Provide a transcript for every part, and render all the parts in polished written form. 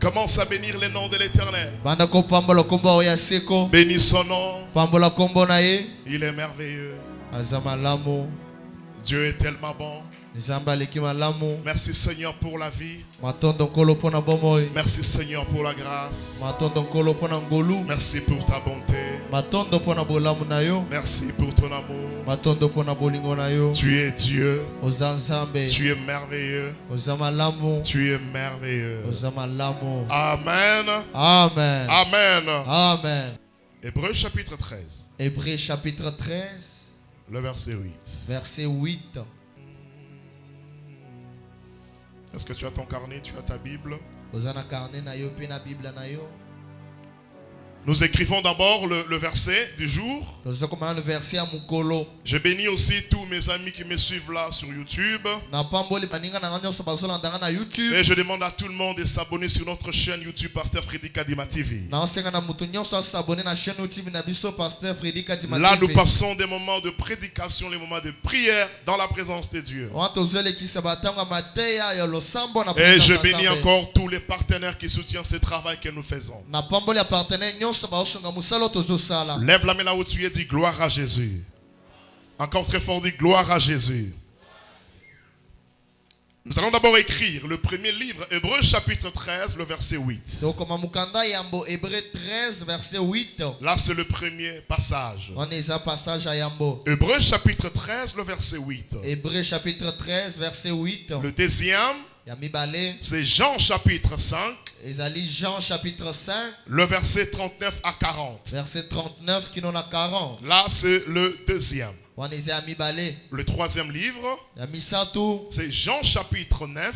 Commence à bénir les noms de l'Éternel. Bénis son nom. Il est merveilleux. Dieu est tellement bon. Merci Seigneur pour la vie. Merci Seigneur pour la grâce. Merci pour ta bonté. Merci pour ton amour. Tu es Dieu. Tu es merveilleux. Tu es merveilleux. Amen. Amen. Amen. Amen. Hébreux chapitre 13. Hébreux chapitre 13. Le verset 8. Verset 8. Est-ce que tu as ton carnet, tu as ta Bible? Nous écrivons d'abord le verset du jour. Je bénis aussi tous mes amis qui me suivent là sur YouTube. Et je demande à tout le monde de s'abonner sur notre chaîne YouTube Pasteur Freddy Kadima TV. Là, nous passons des moments de prédication, les moments de prière dans la présence de Dieu. Et je bénis encore tous les partenaires qui soutiennent ce travail que nous faisons. Lève la main là où tu es, dis gloire à Jésus. Encore très fort, dis gloire à Jésus. Nous allons d'abord écrire le premier livre, Hébreux chapitre 13, le verset 8. Là, c'est le premier passage. Hébreux chapitre 13, le verset 8. Hébreux chapitre 13, verset 8. Le deuxième, c'est Jean chapitre 5. Jean chapitre 5. Le verset 39 à 40. Verset 39 qui n'en a 40. Là, c'est le deuxième. Le troisième livre, c'est Jean chapitre 9.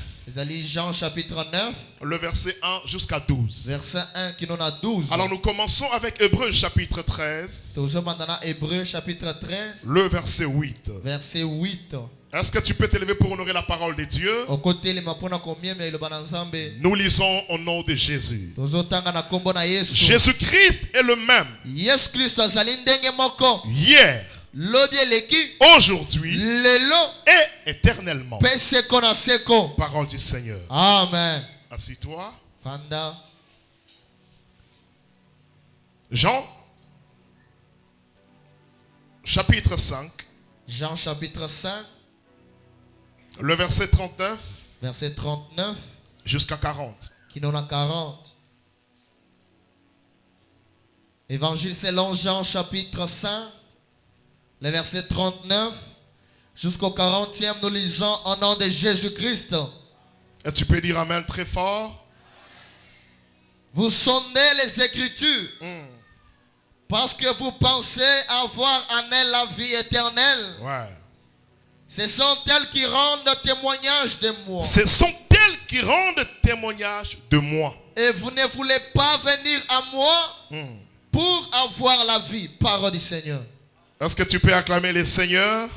Jean chapitre 9. Le verset 1 jusqu'à 12. Verset 1 qui n'en a 12. Alors nous commençons avec Hébreux chapitre 13. Hébreux chapitre 13. Le verset 8. Verset 8. Est-ce que tu peux t'élever pour honorer la parole de Dieu? Nous lisons au nom de Jésus. Jésus-Christ est le même. Hier, aujourd'hui et éternellement. Parole du Seigneur. Amen. Assis-toi. Fanda. Jean chapitre 5. Jean chapitre 5. Le verset 39. Verset 39. Jusqu'à 40. Qui n'en a 40. Évangile selon Jean chapitre 5. Le verset 39. Jusqu'au 40e, nous lisons au nom de Jésus-Christ. Et tu peux dire Amen très fort. Vous sondez les Écritures. Parce que vous pensez avoir en elles la vie éternelle. Ouais. Ce sont elles qui rendent témoignage de moi. Ce sont elles qui rendent témoignage de moi. Et vous ne voulez pas venir à moi pour avoir la vie. Parole du Seigneur. Est-ce que tu peux acclamer le Seigneur?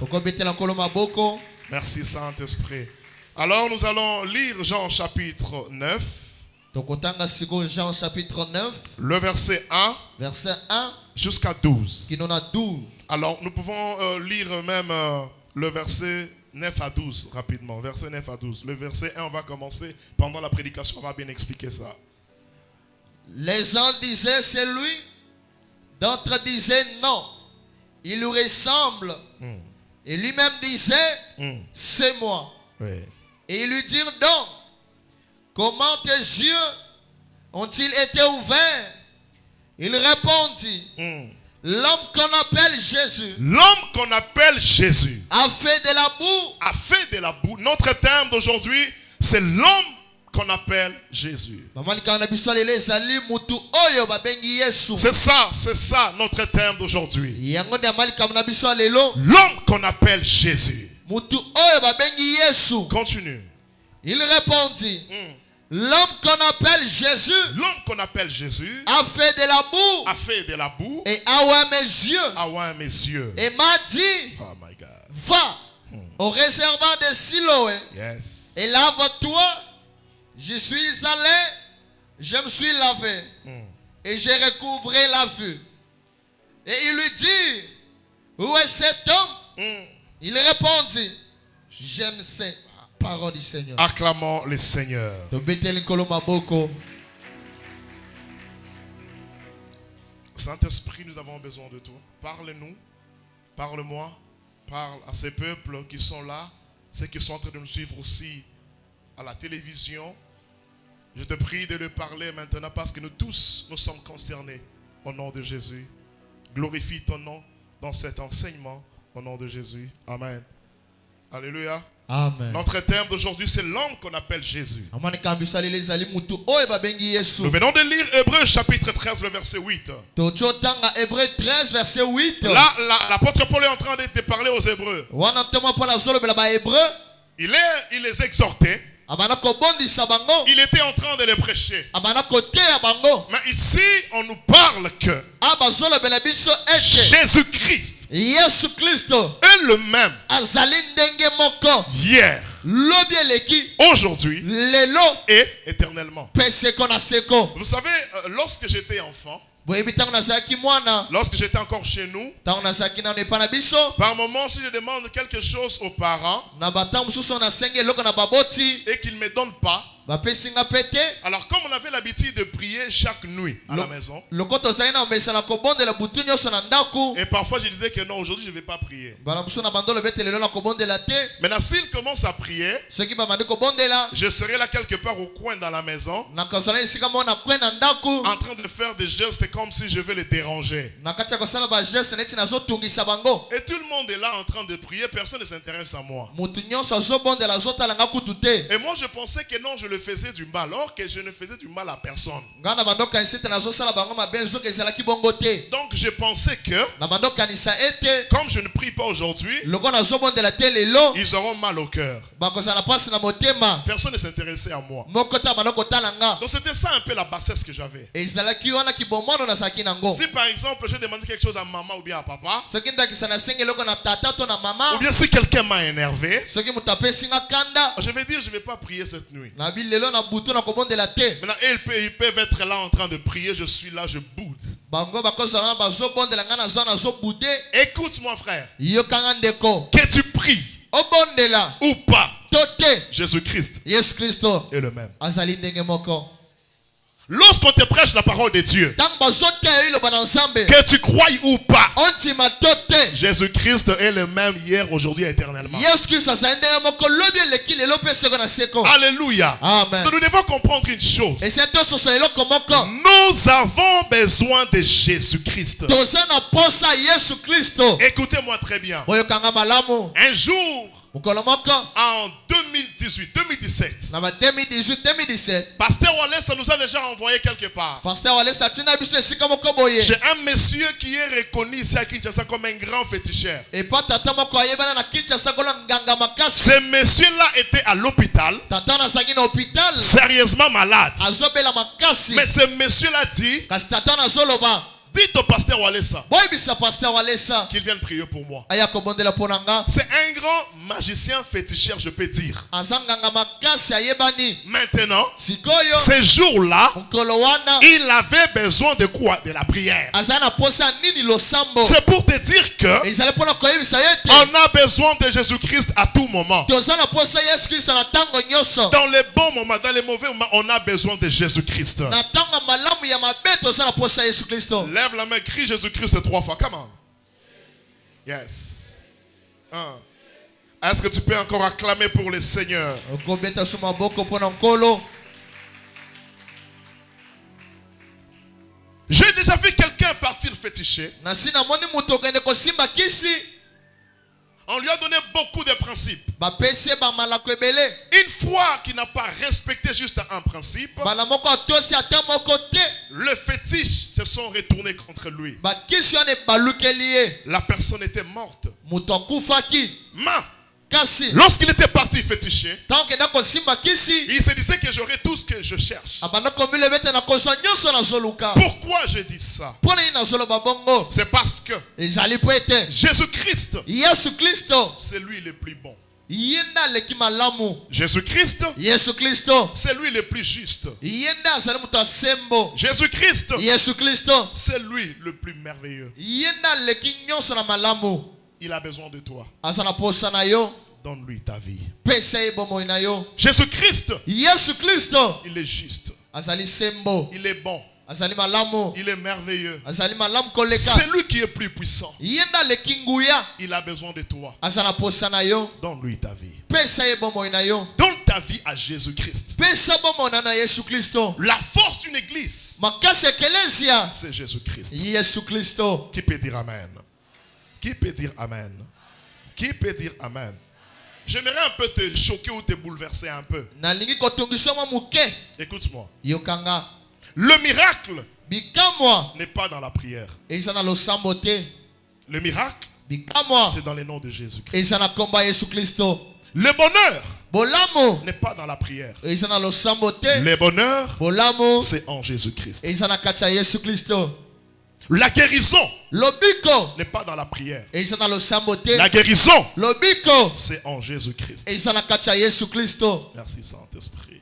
Merci Saint-Esprit. Alors nous allons lire Jean chapitre 9. Jean chapitre 9. Le verset 1. Verset 1. Jusqu'à 12. Qui en a 12. Alors nous pouvons lire même le verset 9 à 12 rapidement. Verset 9 à 12. Le verset 1, on va commencer. Pendant la prédication, on va bien expliquer ça. Les uns disaient c'est lui. D'autres disaient non. Il lui ressemble. Et lui-même disait c'est moi. Oui. Et ils lui dirent donc, comment tes yeux ont-ils été ouverts? Il répondit, l'homme qu'on appelle Jésus. L'homme qu'on appelle Jésus a fait de la boue. A fait de la boue. Notre terme d'aujourd'hui, c'est l'homme qu'on appelle Jésus. C'est ça notre terme d'aujourd'hui. L'homme qu'on appelle Jésus. Continue. Il répondit, l'homme qu'on appelle Jésus. L'homme qu'on appelle Jésus a fait de la boue. A fait de la boue. Et a ouvert mes yeux. A ouvert mes yeux. Et m'a dit, oh my God, va au réservoir de Siloé. Yes. Et lave-toi. Je suis allé, je me suis lavé. Et j'ai recouvré la vue. Et il lui dit, où est cet homme? Il répondit, je ne sais. Parole du Seigneur. Acclamons le Seigneur. Saint-Esprit, nous avons besoin de toi. Parle-nous, parle-moi, parle à ces peuples qui sont là, ceux qui sont en train de nous suivre aussi à la télévision. Je te prie de leur parler maintenant parce que nous tous, nous sommes concernés au nom de Jésus. Glorifie ton nom dans cet enseignement au nom de Jésus. Amen. Alléluia. Amen. Notre thème d'aujourd'hui, c'est l'homme qu'on appelle Jésus. Nous venons de lire Hébreux chapitre 13, le verset 8. Hébreux 13, verset 8. Là, l'apôtre Paul est en train de parler aux Hébreux. Il les exhortait. Il était en train de les prêcher. Mais ici, on nous parle que Jésus-Christ est le même hier, aujourd'hui et éternellement. Vous savez, lorsque j'étais enfant, lorsque j'étais encore chez nous, par moment, si je demande quelque chose aux parents et qu'ils ne me donnent pas, alors comme on avait l'habitude de prier chaque nuit à la maison, et parfois je disais que non, aujourd'hui je ne vais pas prier. Maintenant s'il commence à prier, je serai là quelque part au coin dans la maison, en train de faire des gestes comme si je vais les déranger. Et tout le monde est là en train de prier, personne ne s'intéresse à moi. Et moi je pensais que non, je le faisais du mal, alors que je ne faisais du mal à personne. Donc je pensais que comme je ne prie pas aujourd'hui, ils auront mal au cœur. Personne ne s'intéressait à moi. Donc c'était ça un peu la bassesse que j'avais. Si par exemple j'ai demandé quelque chose à maman ou bien à papa, ou bien si quelqu'un m'a énervé, je vais dire je ne vais pas prier cette nuit. Maintenant ils peuvent être là en train de prier, je suis là, je boude. Écoute-moi frère, que tu pries ou pas, Jésus-Christ est le même. Lorsqu'on te prêche la parole de Dieu, que tu crois ou pas, Jésus-Christ est le même hier, aujourd'hui et éternellement. Alléluia. Amen. Nous devons comprendre une chose. Nous avons besoin de Jésus-Christ. Écoutez-moi très bien. Un jour, en 2017, Pasteur Wallace nous a déjà envoyé quelque part. J'ai un monsieur qui est reconnu ici à Kinshasa comme un grand féticheur. Ce monsieur-là était à l'hôpital, sérieusement malade. Mais ce monsieur-là dit, dites au pasteur Walesa qu'il vienne prier pour moi. C'est un grand magicien féticheur, je peux dire. Maintenant, ce jour-là, il avait besoin de quoi? De la prière. C'est pour te dire que on a besoin de Jésus-Christ à tout moment. Dans les bons moments, dans les mauvais moments, on a besoin de Jésus-Christ. Lève la main, crie Jésus-Christ 3 fois. Come on. Yes. Est-ce que tu peux encore acclamer pour le Seigneur? J'ai déjà vu quelqu'un partir féticher. On lui a donné beaucoup de principes. Une fois qu'il n'a pas respecté juste un principe, le fétiche se sont retournés contre lui. La personne était morte. Lorsqu'il était parti féticher, il se disait que j'aurais tout ce que je cherche. Pourquoi je dis ça? C'est parce que Jésus-Christ, c'est lui le plus bon. Jésus-Christ, c'est lui le plus juste. Jésus-Christ, c'est lui le plus merveilleux. Il a besoin de toi. Donne-lui ta vie. Jésus-Christ, il est juste. Il est bon. azali malamu, Il est merveilleux. azali malamu koleka. C'est lui qui est plus puissant. Yenda le kinguya, Il a besoin de toi. azana posa na yo, Donne-lui ta vie. pesa ye bomoi na yo, Donne ta vie à Jésus-Christ. pesa bomoi na Yesu Kristo. La force d'une église, Makasi ekelesia, c'est Jésus-Christ. Yesu Kristo. Qui peut dire Amen? Qui peut dire Amen? Qui peut dire Amen? J'aimerais un peu te choquer ou te bouleverser un peu. Nalingi kotungisa mwa muke, Écoute-moi. yokanga. Le miracle Bikamwa, n'est pas dans la prière. ezana losambo te. Le miracle, Bikamwa, c'est dans le nom de Jésus-Christ. ezana komba Yesu Kristo. Le bonheur Bolamu, n'est pas dans la prière. ezana losambo te. Le bonheur, Bolamu, c'est en Jésus-Christ. ezana kati ya Yesu Kristo. La guérison Lobiko, n'est pas dans la prière. ezana losambo te. La guérison, Lobiko, c'est en Jésus-Christ. ezana kati ya Yesu Kristo. Merci Saint-Esprit.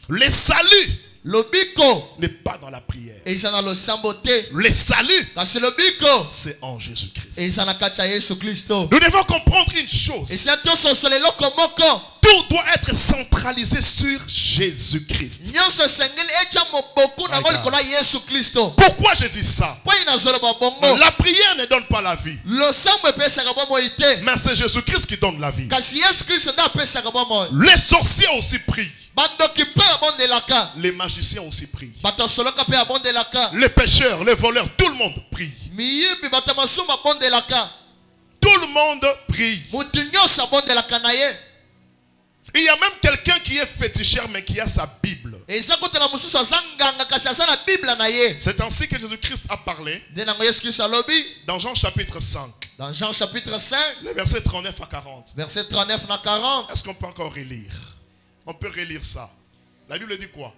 Le salut Lobiko, n'est pas dans la prière. ezana losambo te. Le salut, Kasi lobiko, c'est en Jésus-Christ. ezana kati ya Yesu Kristo. Nous devons comprendre une chose. Esato sosole loko moko. Tout doit être centralisé sur Jésus-Christ. Nyonso sengeli echa moboku na ngoli kola Yesu Kristo. Pourquoi je dis ça? Po ina zolo babongo. La prière ne donne pas la vie. Losambo epesaka bomoi te. Mais c'est Jésus-Christ qui donne la vie. Kasi Yesu Kristo nde apesaka bomoi. Les sorciers aussi prient. Bandoki mpe abondelaka. Les magiciens aussi prient. Bato soloka mpe abondelaka. Les pécheurs, les voleurs, tout le monde prie. Miyibi bato masumu abondelaka. Tout le monde prie. Mutu nyonso abondelaka na ye. Il y a même quelqu'un qui est féticheur mais qui a sa Bible. Eza kotela mosusu aza nganga kasi aza na Bible na ye. C'est ainsi que Jésus-Christ a parlé Nde nango Yesu Kristo alobi dans Jean chapitre 5, dans Jean chapitre 5, les versets 39 à 40. verset 39 na 40. Est-ce qu'on peut encore relire? On peut relire ça. La Bible dit quoi?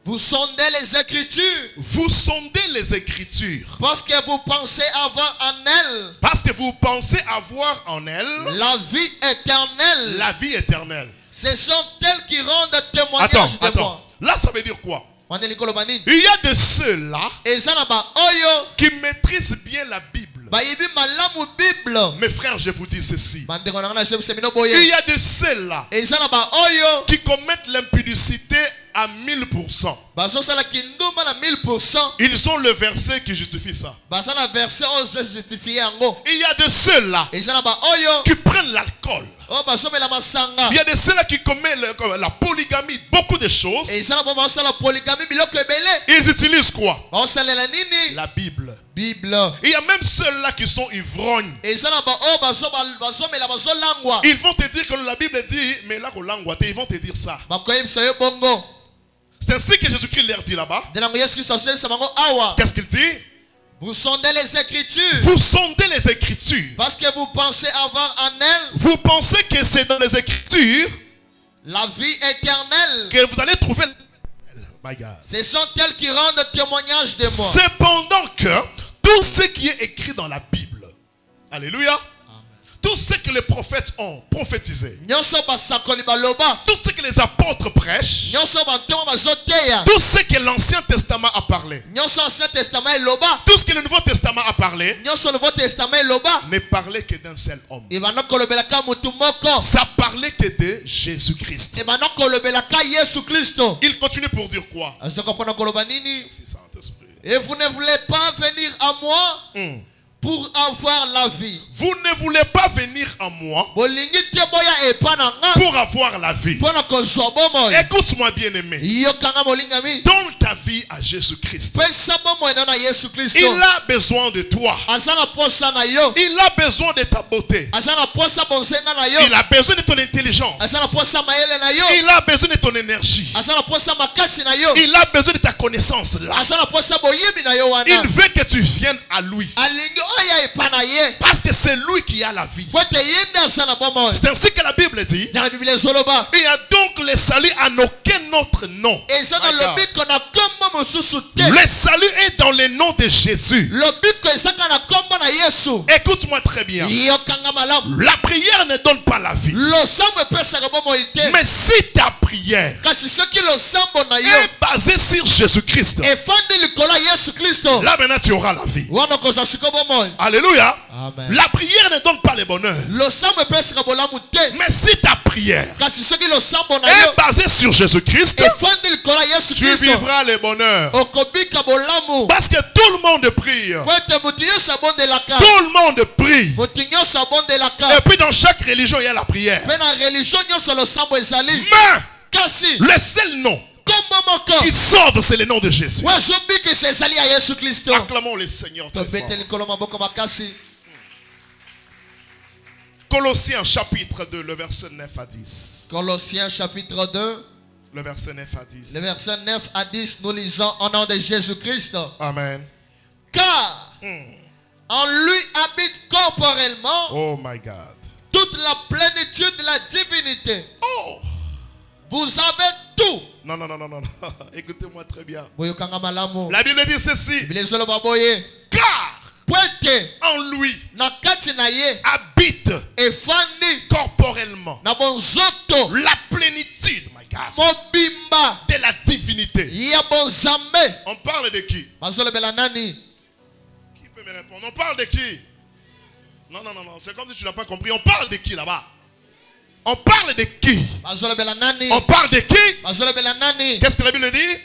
Vous sondez les Écritures Vous sondez les Écritures parce que vous pensez avoir en elles parce que vous pensez avoir en elles la vie éternelle. la vie éternelle. Ce sont elles qui rendent témoignage de Attends. moi. Là, ça veut dire quoi? Wane likolo banini? Il y a de ceux-là Eza na ba oyo qui maîtrisent bien la Bible. bayibi malamu Bible. Mes frères, je vous dis ceci. Bandeko na ngana semino Il boye. y a de ceux-là Eza na ba oyo qui commettent l'impudicité à 1000%. bazosala kindumba na 1000%. Ils ont le verset qui justifie ça. Baza na verset oyo justifie yango. Il y a de ceux-là Eza na ba oyo qui prennent l'alcool. o bazomela masanga. Il y a de ceux-là qui commettent la polygamie, beaucoup de choses. Eza na ba basala polygamie biloko ebele. Ils utilisent quoi? Basalela nini? La Bible. Bible. Il y a même ceux-là qui sont ivrognes. Eza na ba o bazomela bazolangwa. Ils vont te dire que la Bible dit, mais là, ils vont te dire ça. Bakoyebisa yo bongo. C'est ainsi que Jésus-Christ leur dit là-bas. De nango Yesu Kristo aselisa bango awa. Qu'est-ce qu'il dit? Vous sondez les Écritures Vous sondez les Écritures. parce que vous pensez avoir en elles Vous pensez que c'est dans les Écritures la vie éternelle. que vous allez trouver. My God. Ce sont elles qui rendent témoignage de moi. Cependant que tout ce qui est écrit dans la Bible, alléluia, tout ce que les prophètes ont prophétisé, Nyonso basakoli baloba. tout ce que les apôtres prêchent, Nyonso bantongo bazoteya. tout ce que l'Ancien Testament a parlé, Nyonso Ancien Testament eloba. tout ce que le Nouveau Testament a parlé, Nyonso Nouveau Testament eloba. ne parlait que d'un seul homme. Ibana kolobelaka mutu moko. Ça parlait que de Jésus-Christ. Ibana kolobelaka Yesu Kristo. Il continue pour dire quoi? Azoka pona koloba nini? C'est Saint-Esprit. Et vous ne voulez pas venir à moi pour avoir la vie. Vous ne voulez pas venir à moi Bolingi te boya epananga. pour avoir la vie. Pona kozwa bomoi. Écoute-moi bien aimé. Yokanga molingami. Donne ta vie à Jésus-Christ. Pesa bomoi na Yesu Kristo. Il a besoin de toi. Azana posa na yo. Il a besoin de ta beauté. Azana posa bonsenga na yo. Il a besoin de ton intelligence. Azana posa maele na yo. Il a besoin de ton énergie. Azana posa makasi na yo. Il a besoin de ta connaissance là. Azana posa boyebi na yo wana. Il veut que tu viennes à lui. Alingi oya epana ye. Parce que c'est lui qui a la vie. Pote yende azana bomoi. C'est ainsi que la Bible dit. Dans la Bible ezoloba. Il y a donc le salut en aucun autre nom. Ezana lobiko na kombo mosusu te. Le salut est dans le nom de Jésus. Lobiko ezaka na kombo na Yesu. Écoute-moi très bien. Yokanga malamu. La prière ne donne pas la vie. Losambo epesaka bomoi te. Mais si ta prière Kasi soki losambo na yo. est basé sur Jésus-Christ. efandi likolo ya Yesu Kristo Là maintenant tu auras la vie. wana kozwa siko bomoi. Alléluia. Amen. La prière ne donne pas le bonheur. Losambo epesaka bolamu te Mais si ta prière kasi soki losambo na est yo basée sur Jésus-Christ, efandi likolo ya Yesu tu Kristo vivras le bonheur. okobika bolamu Parce que tout le monde prie. po ete motu nyonso abondelaka Tout le monde prie. motu nyonso abondelaka Et puis dans chaque religion, il y a la prière. mpe na religio nyonso losambo ezali Mais kasi le seul nom kombo moko qui sauve, c'est le nom de Jésus. oyo ezobikisa ezali ya Yesu Kristo. Acclamons le Seigneur très tobete fort. likolo maboko makasi. Colossiens chapitre 2, le verset 9 à 10. Colossiens chapitre 2, Le verset 9 à 10. le verset 9 à 10, nous lisons au nom de Jésus-Christ. Amen. Car en lui habite corporellement Oh my God. toute la plénitude de la divinité. Oh. Vous avez tout. Non, non, non, non, non. Écoutez-moi très bien. Boyokanga malamu. La Bible dit ceci. Biblia ezoloba boye. Car Pwete en lui na kati na ye habite efandi corporellement na bonzoto la plénitude, my God, mobimba de la divinité. ya bonzambe. On parle de qui? Bazolobela nani? Qui peut me répondre? On parle de qui? Non, non, non, non. C'est comme si tu n'as pas compris. On parle de qui là-bas? On parle de qui? Bazolobela nani? On parle de qui? Bazolobela nani? Qu'est-ce que la Bible dit?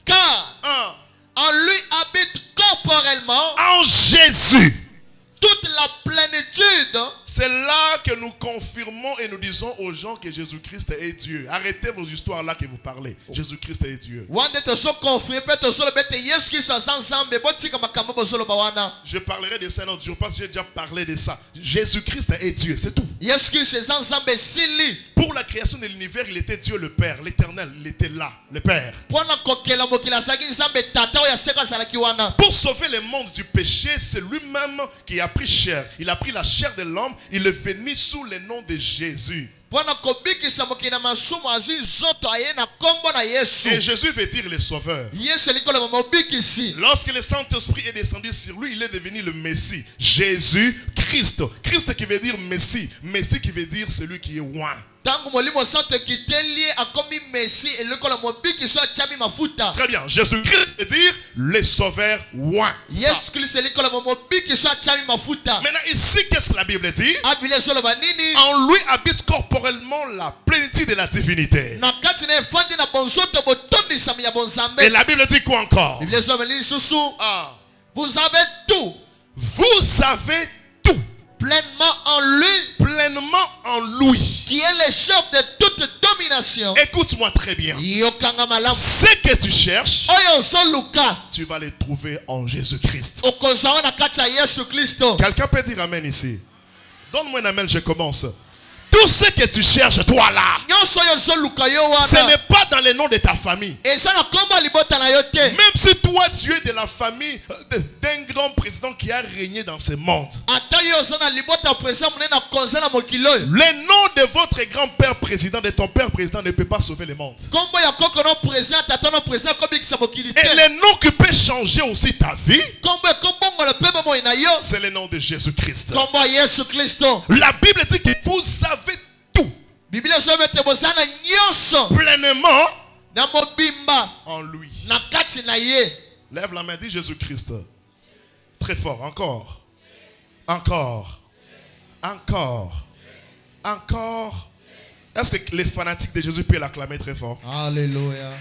Car Un. en lui habite corporellement En Jésus. toute la plénitude. C'est là que nous confirmons et nous disons aux gens que Jésus-Christ est Dieu. Arrêtez vos histoires là que vous parlez. Jésus-Christ est Dieu. Wande te so confirme pe te so bete Yesu Kristo sansambe botika makambo bozolo bawana. Je parlerai de ça un autre jour parce que j'ai déjà parlé de ça. Jésus-Christ est Dieu, c'est tout. Yesu Kristo sansambe sili. Pour la création de l'univers, il était Dieu le Père, l'Éternel, il était là, le Père. Pona kokela mokila saki nsambe tata o ya seka salaki wana. Pour sauver le monde du péché, c'est lui-même qui a pris chair. Il a pris la chair de l'homme, il est venu sous le nom de Jésus. Pona kobikisa mokina masumu azui zoto aye na kombo na Yesu. Et Jésus veut dire le sauveur. Yesu likolo mobikisi. Lorsque le Saint-Esprit est descendu sur lui, il est devenu le Messie. Jésus-Christ. Christ qui veut dire Messie. Messie qui veut dire celui qui est oint. Tangu molimo santo kiteli akomi Messi elikolo mobikisi achami mafuta. Très bien. Jésus-Christ veut dire le sauveur oint. Yesu Kristo elikolo mobikisi achami mafuta. Maintenant ici, qu'est-ce que la Bible dit? Abile soloba nini? En lui habite corporellement la plénitude de la divinité. Na kati na efandi na bonzoto botondisami ya bonzambe. Et la Bible dit quoi encore? Biblia soloba nini susu? Ah. Vous avez tout Vous avez tout pleinement en lui pleinement en lui. qui est le chef de toute domination. Écoute-moi très bien. Yokanga malamu. Ce que tu cherches, Oyo soluka tu vas le trouver en Jésus-Christ. okozawa na kati ya Yesu Kristo. Quelqu'un peut dire amen ici? Donne-moi un amen, je commence. Tout ce que tu cherches, toi là, Nyonso oyo soluka yo ce wana. n'est pas dans le nom de ta famille. Eza na kombo libota na yo te. Même si toi tu es de la famille d'un grand président qui a régné dans ce monde. Ata yo oza na libota president mune na konza na mokili oyo. Le nom de votre grand-père président, de ton père président ne peut pas sauver le monde. Kombo ya koko no president tata no president kobikisa mokili Et te. le nom qui peut changer aussi ta vie, Kombo ekombongo le pebe mo ina yo. c'est le nom de Jésus-Christ. Kombo ya Yesu Kristo. La Bible dit que vous avez tout Biblia sobe te bozana nyonso pleinement na mobimba en lui. na kati na ye. Lève la main, dis Jésus-Christ. Très fort, encore. Encore. Encore. Encore. Est-ce que les fanatiques de Jésus peuvent l'acclamer très fort? Alléluia.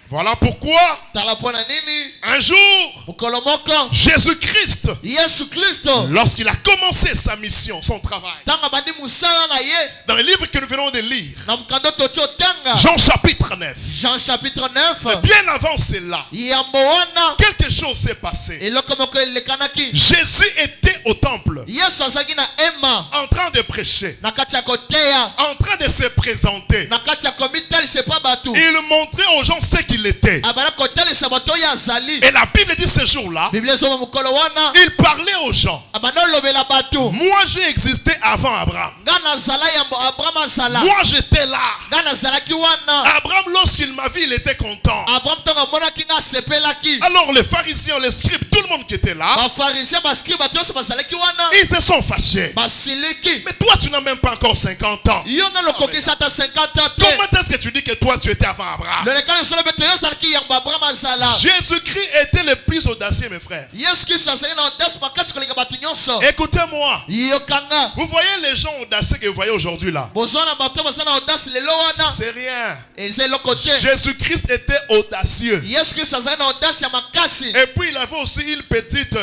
Voilà pourquoi Tala pona nini? un jour, Mukolo moko Jésus-Christ, Yesu Kristo lorsqu'il a commencé sa mission, son travail, tanga bandi musala na ye dans le livre que nous venons de lire, na mkando tocho tanga Jean chapitre 9, Jean chapitre 9 bien avant cela, yambo wana quelque chose s'est passé. eloko moko elekanaki. Jésus était au temple, Yesu azaki na ema en train de prêcher, na kati ya koteya en train de se présenter. na kati ya komitalisa pa batu Il montrait aux gens ce qu'il était. abana kotalisa bato oyo azali. Et la Bible dit ce jour-là, Biblia ezoba mokolo wana il parlait aux gens. abana olobela bato Moi, j'ai existé avant Abraham. nga nazala yambo Abraham azala Moi, j'étais là. nga nazalaki wana. Abraham, lorsqu'il m'a vu, il était content. Abraham tanga mona kinga sepelaki. Alors les pharisiens, les scribes, tout le monde qui était là, Ba pharisiens ba scribes ba toso basalaki wana. ils se sont fâchés. Basiliki. Mais toi, tu n'as même pas encore 50 ans. Yo na lokoki sata 50 ans. Comment est-ce que tu dis que toi, tu étais avant Abraham? Le rekale solo beto yo salaki yamba Abraham azala. Jésus-Christ était le plus audacieux, mes frères. Yesu Kristo azali na audace makasi koleka bato nyonso. Écoutez-moi. Yo kanga. Vous voyez les gens audacieux que vous voyez aujourd'hui là. Bozona bato bazana audace lelo wana. C'est rien. Et c'est le côté. Jésus-Christ était audacieux. Yesu Kristo azali na audace ya makasi. Et puis il avait aussi une petite,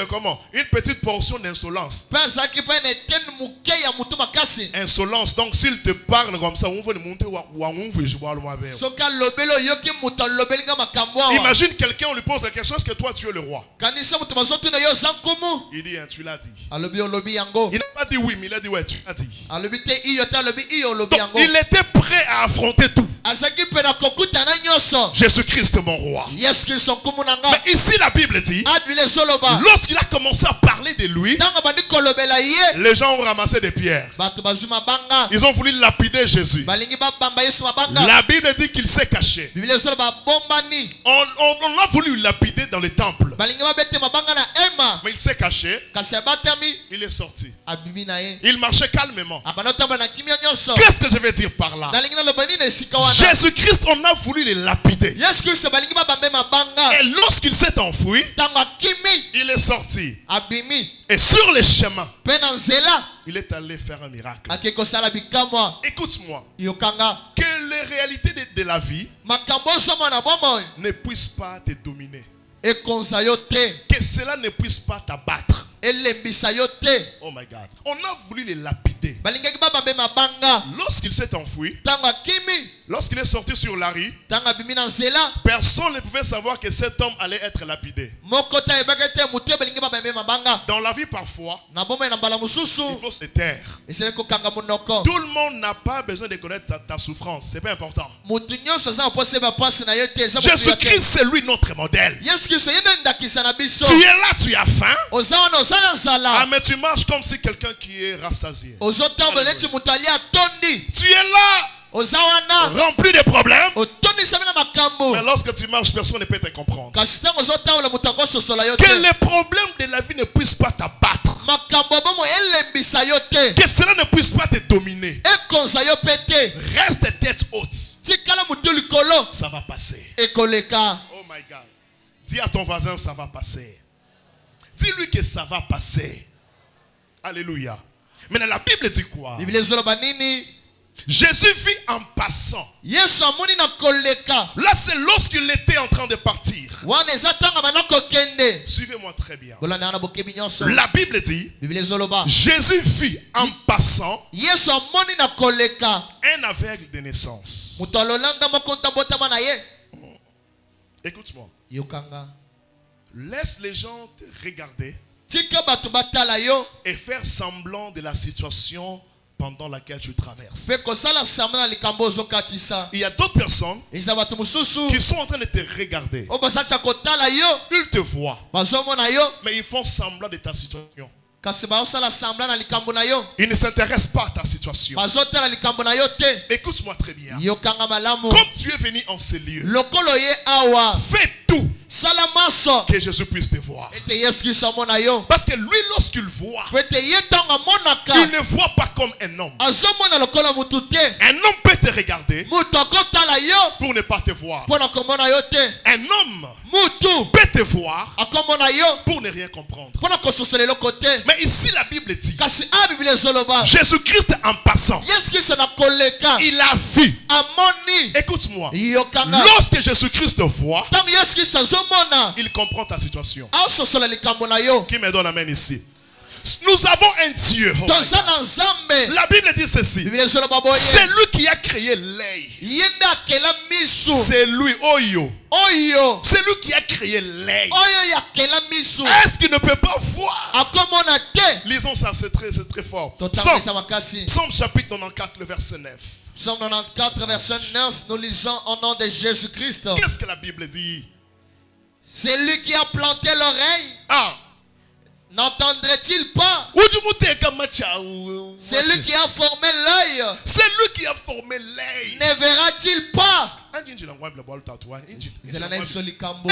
une petite portion d'insolence. Pe azaki pe na ten muke ya mutu makasi. Insolence. Donc s'il te parle comme ça, on veut le monter ou on veut jouer le mauvais. Soka lobelo yoki mutu lobelinga makambo. Imagine quelqu'un, on lui pose la question, est-ce que toi tu es le roi? Kanisa mutu bazotu na yo zankumu. Il dit, hein, tu l'as dit. Alobi olobi yango. Il n'a pas dit oui, mais il a dit ouais, tu l'as dit. Alobi te iyo te alobi iyo olobi Donc yango. il était prêt à affronter tout. Azaki pe na kokuta na nyonso. Jésus-Christ mon roi. Yesu Kristo nkumu na nga. Mais ici la Bible dit, Adwile zoloba. lorsqu'il a commencé à parler de lui, Tanga bandi kolobela ye. les gens ont ramassé des pierres. Bato bazuma banga. Ils ont voulu lapider Jésus. Balingi babamba Yesu mabanga. La Bible dit qu'il s'est caché. Biblia zoloba bombani. On a voulu lapider dans le temple. Balingi babete mabanga na ema. Mais il s'est caché. Kasi abatami. Il est sorti. Abimi na ye. Il marchait calmement. Abanotamba na kimia nyonso. Qu'est-ce que je vais dire par là? Nalingi na lobani na esika wana. Jésus-Christ, on a voulu le lapider. Yesu Kristo balingi babambe mabanga. Et lorsqu'il s'est enfui, Tanga kimi. il est sorti. Abimi. Et sur les chemins, Pe na nzela. il est allé faire un miracle. Akeko sala bikamwa. Écoute-moi. Yokanga. Que les réalités de la vie Makambo somo na bomo. ne puissent pas te dominer. Ekonza yo te. Que cela ne puisse pas t'abattre. Elembisa yo te. Oh my God. On a voulu les lapider. Balingaki babambe mabanga. Lorsqu'il s'est enfui, Tanga kimi. lorsqu'il est sorti sur la rue, Tanga bimi na nzela. personne ne pouvait savoir que cet homme allait être lapidé. Mokota ebakete mutu balingi babambe mabanga. Dans la vie, parfois, Na bomo na mbala mususu. il faut se taire. Esele kokanga munoko. Tout le monde n'a pas besoin de connaître ta souffrance. C'est pas important. Mutu nyonso za opose ba pasi na yo te. Jésus-Christ, c'est lui notre modèle. Yesu Kristo yene ndakisa na biso. Tu es là, tu as faim. Ozawana ozala Ah, nzala. mais tu marches comme si quelqu'un qui est rastasié. Ozotambola neti mutu ali atondi. Tu es là, Ozawana. rempli de problèmes. Otondi sabi na makambo. Mais lorsque tu marches, personne ne peut te comprendre. Kasi ntango ozotambola mutu akososola yo Que te. les problèmes de la vie ne puissent pas t'abattre. Makambo bomo elembisa yo te. Que cela ne puisse pas te dominer. Ekonza yo pe te. Reste tête haute. Tikala mutu likolo. Ça va passer. Ekoleka. Oh my God. Dis à ton voisin, ça va passer. Dis-lui que ça va passer. Alléluia. Maintenant, la Bible dit quoi? Biblia ezoloba nini? Jésus vit en passant. Yesu amoni na koleka. Là, c'est lorsqu'il était en train de partir. Wana eza tanga manoko kende. Suivez-moi très bien. Bolanda na bokebi nyonso. La Bible dit, Biblia ezoloba. Jésus vit en passant Yesu amoni na koleka. un aveugle de naissance. Mutu alolanga moko ntabotama na ye. Écoute-moi. Yokanga. Laisse les gens te regarder Tika bato batala yo. et faire semblant de la situation pendant laquelle tu traverses. Pe kosala sambla na likambo ozokatisa. Il y a d'autres personnes Eza bato mususu. qui sont en train de te regarder. O basati kotala yo. Ils te voient, Bazomona yo. mais ils font semblant de ta situation. Kasi baosala sambla na likambo na yo. Ils ne s'intéressent pas à ta situation. Bazotala likambo na yo te. Écoute-moi très bien. Yokanga malamu. Comme tu es venu en ces lieux, Lokolo ye awa. fais tout Salamaso. que Jésus puisse te voir. Ete Yesu Kristo amona yo. Parce que lui, lorsqu'il voit, Ete ye tanga monaka. il ne voit pas comme un homme. Azomona lokolo mutu te. Un homme peut te regarder Mutu akotala yo. pour ne pas te voir. Pona komona yo te. Un homme Mutu peut te voir akomona yo. pour ne rien comprendre. Pona kososole lokote. Mais ici, la Bible dit, Kasi a Biblia ezoloba. Jésus-Christ en passant, Yesu Kristo na koleka. il a vu. Amoni. Écoute-moi. Yokanga. Lorsque Jésus-Christ te voit, Tango Yesu Kristo azomona. il comprend ta situation. Aososola likambo na yo. Qui me donne la main ici? Nous avons un Dieu. Oh my Toza God. na nzambe. La Bible dit ceci. Biblia ezoloba boye. C'est lui qui a créé l'œil. Yende akela misu. C'est lui, Oyo. Oyo. C'est lui qui a créé l'œil. Oyo yakela misu. Est-ce qu'il ne peut pas voir? Akomona te. Lisons ça, c'est très fort. Totamisa makasi. Psaume chapitre 94, le verset 9. Psaume 94, verset 9, nous lisons au nom de Jésus-Christ. Qu'est-ce que la Bible dit? C'est lui qui a planté l'oreille. Ah. N'entendrait-il pas? C'est lui qui a formé l'œil. C'est lui qui a formé l'œil. Ne verra-t-il pas?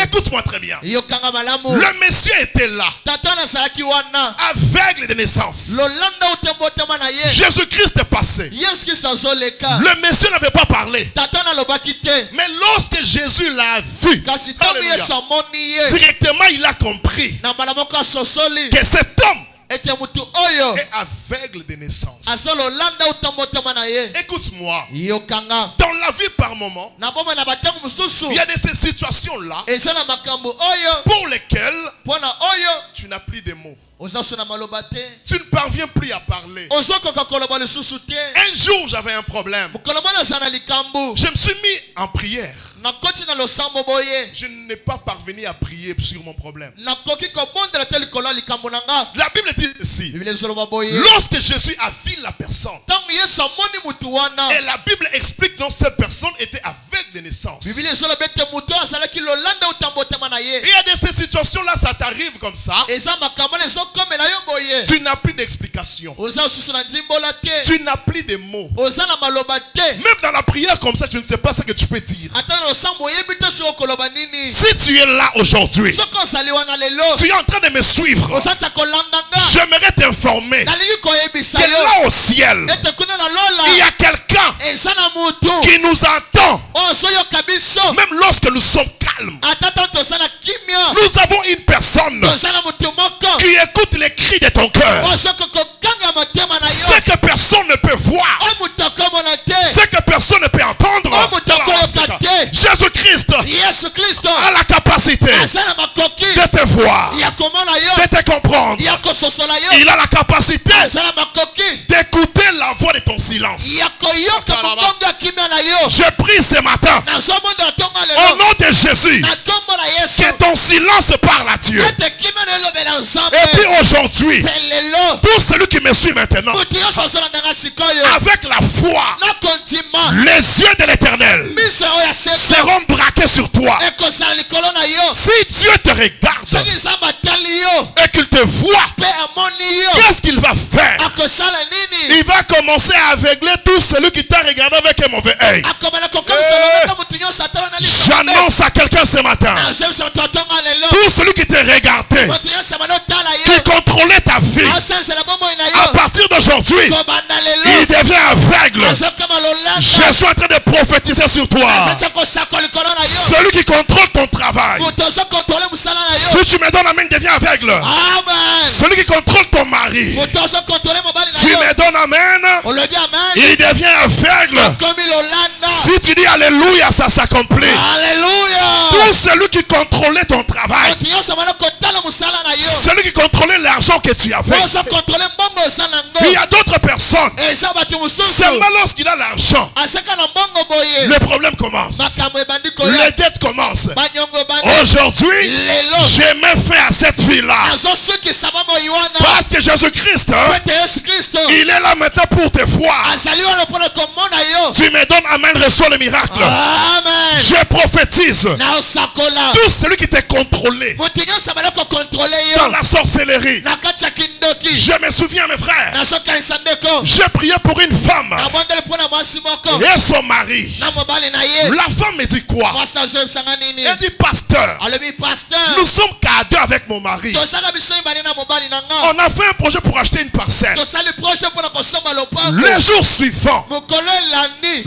Écoute-moi très bien. yokanga malamu Le monsieur était là, tata nazalaki wana aveugle de naissance. lolanda utembotema na ye Jésus-Christ est passé. yesu kristo azoleka Le monsieur n'avait pas parlé. tata nalobaki te Mais lorsque Jésus l'a vu, kasi ntango Alléluia, yesu amoni ye directement il a compris na mbala moko asosoli que cet homme ete mutu oyo est aveugle de naissance. azololanda utembotema na ye Écoute-moi, yokanga dans la vie par moment, na bomoi na batango mosusu il y a de ces situations-là eza na makambo oyo pour lesquelles mpona oyo tu n'as plus de mots. ozaso na maloba te Tu ne parviens plus à parler. ozokoka koloba lisusu te Un jour, j'avais un problème. mokolo mwana aza na likambo Je me suis mis en prière. nakoti na losambo boye Je n'ai pas parvenu à prier sur mon problème. nakoki kobondela te likolo ya likambo na nga La Bible dit ici, biblia ezoloba boye lorsque Jésus a vu la personne, ntango yesu amoni mutu wana et la Bible explique que cette personne était aveugle de naissance. biblia ezoloba ete mutu oyo azalaki lolanda utambotema na ye Et à de ces situations-là, ça t'arrive comme ça. eza makambo na ezokomela yo boye Tu n'as plus d'explication. oza osusu na ndimbola te Tu n'as plus de mots. oza na maloba te Même dans la prière comme ça, tu ne sais pas ce que tu peux dire. ata na losambo oyebi te soki okoloba nini Si tu es là aujourd'hui, soki ozali wana lelo tu es en train de me suivre. osantia kolanda nga J'aimerais t'informer nalingi koyebisa que yo là au ciel, ete kuna na il y lola a quelqu'un eza na mutu qui nous entend, oyo azoyoka biso même lorsque nous sommes calmes. ata ntango toza na kimia Nous avons une personne toza na mutu moko qui écoute les cris de ton cœur. oyo soki kokanga motema na yo Ce que personne ne peut voir, oyo mutu akomona te ce que personne ne peut entendre. oyo mutu akoyoka te Jésus-Christ yesu kristo a la capacité aza na makoki de te voir, ya komona yo de te comprendre. ya kososola yo Il a la capacité aza na makoki d'écouter la voix de ton silence. ya koyoka mokongo ya kimia na yo Je prie ce matin, nazomona ntongo au lelo nom de Jésus, na nkombo na yesu que ton silence parle à Dieu. ete kimia na elobela nzambe Et puis aujourd'hui, mpe lelo tout celui qui me suit maintenant, moto nyonso azolandanga sikoyo avec la foi, na kondima les yeux de l'éternel miso oyo ya sembo seront braqués sur toi. ekozala likolo na yo Si Dieu te regarde soki nzambe atali yo et qu'il te voit, mpe amoni yo qu'est-ce qu'il va faire? akosala nini Il va commencer à aveugler tout celui qui t'a regardé avec un mauvais œil. akomela kokomisolonaka moto nyonso atala na J'annonce à quelqu'un ce matin, azemisa moto atonga lelo tout celui qui te regardait, moto nyonso amana otala qui yo contrôlait ta vie, asensela bomoi na à yo partir d'aujourd'hui, kobanda il lelo devient aveugle. azokama lolanda Je suis en train de prophétiser sur toi. asentia kosako likolo na yo Celui qui contrôle ton travail, moto ozokontrole mosala na yo si tu me donnes la main, il devient aveugle. amen Celui qui contrôle ton mari, moto ozokontrole mobali tu na yo me donnes la main, olobi amen il devient aveugle. komi lolanda Si tu dis Alléluia, ça s'accomplit. alleluya Tout celui qui contrôlait ton travail, moto nyonso amana kotala mosala na yo celui qui contrôlait l'argent que tu avais. ozokontrole mbongo oza Il y nango a d'autres personnes, eza bato mosusu seulement lorsqu'il a l'argent, aseka na mbongo boye le problème commence. makambo ebandi koya Les dettes commencent. banyongo ebandi Aujourd'hui, lelo j'ai mis fin à cette vie-là. azosukisa bomoi wana Parce que Jésus-Christ, ete yesu kristo il est là maintenant pour te voir. azali wana mpona komona yo Tu me donnes, amen, reçois le miracle. amen Je prophétise. naosakola Tout celui qui t'a contrôlé moto nyonso abali kokontrole dans yo la sorcellerie. na kati ya kindoki Je me souviens, mes frères, nazokanisa ndeko j'ai prié pour une femme nabondeli mpona mwasi moko et son mari. na mobali na ye La femme me dit quoi? mwasi azoyebisanga nini Elle dit, pasteur, alobi paster nous sommes qu'à deux avec mon mari. tosaka biso mibali na mobali na nga On a fait un projet pour acheter une parcelle. tosali projet mpona kosomba lopango Le jour suivant, mokolo elandi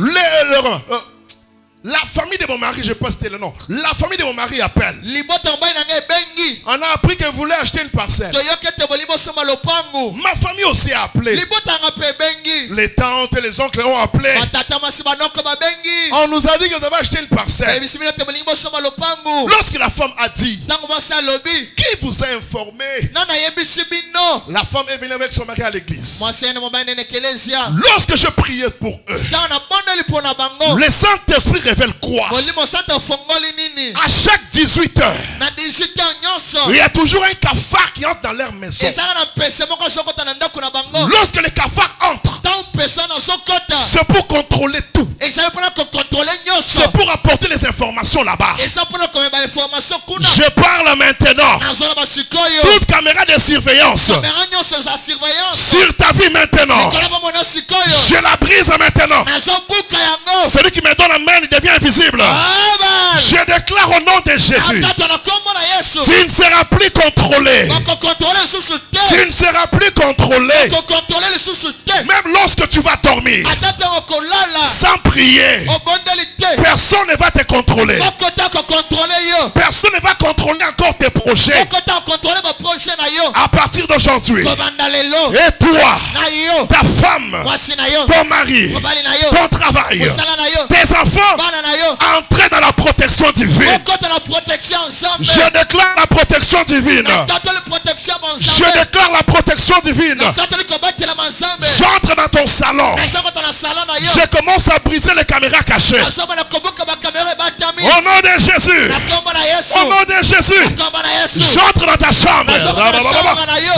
la famille de mon mari, je peux citer le nom, la famille de mon mari appelle. libota mobali na nga ebengi On a appris qu'elle voulait acheter une parcelle. toyoki ete bolingi bosomba lopango Ma famille aussi a appelé. libota yanga mpe ebengi Les tantes et les oncles ont appelé. batata masi banoko babengi On nous a dit que vous avez acheté une parcelle. ebisi bino ete bolingi bosomba lopango Lorsque la femme a dit, ntango mwasi alobi qui vous a informé? nano ayebisi bino La femme est venue avec son mari à l'église. mwasi ene mobali nene ekelezia Lorsque je priais pour eux, ntango nabondeli mpo na bango le Saint-Esprit révèle quoi? molimo santo ofongoli nini À chaque 18 heures, na 18 nyonso il y a toujours un cafard qui entre dans leur maison. ezaka na mpese moko azokota na ndako na bango Lorsque le cafard entre, ntango mpese wana azokota c'est pour contrôler tout. C'est pour apporter les informations là-bas. Je parle maintenant. Toute caméra de surveillance sur ta vie maintenant, je la brise maintenant. Celui qui me donne la main, il devient invisible. Je déclare au nom de Jésus, tu ne seras plus contrôlé. Tu ne seras plus contrôlé. Même lorsque tu vas dormir, sans prier, personne ne va te contrôler. Personne ne va contrôler encore tes projets. À partir d'aujourd'hui, et toi, ta femme, ton mari, ton travail, tes enfants, entrez dans la protection divine. Je déclare la protection divine. Je déclare la protection divine. J'entre dans ton salon. Je commence à briser les caméras cachées. Au nom de Jésus. Au nom de Jésus. J'entre dans ta chambre.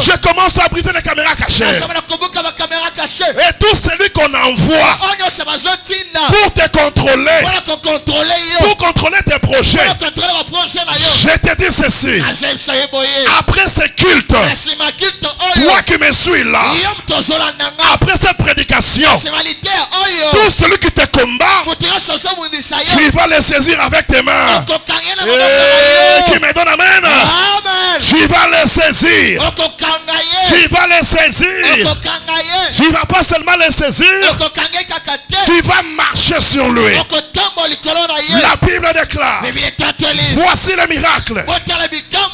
Je commence à briser les caméras cachées. Et tout celui qu'on envoie pour te contrôler, pour contrôler tes projets, je te dis ceci. Après ce culte, toi qui me suis là, après cette prédication, tout celui qui te combat, tu vas le saisir avec tes mains. Et qui me donne amen. Tu vas le saisir. Tu vas le saisir. Tu vas pas seulement le saisir, tu vas marcher sur lui. La Bible déclare, voici les miracles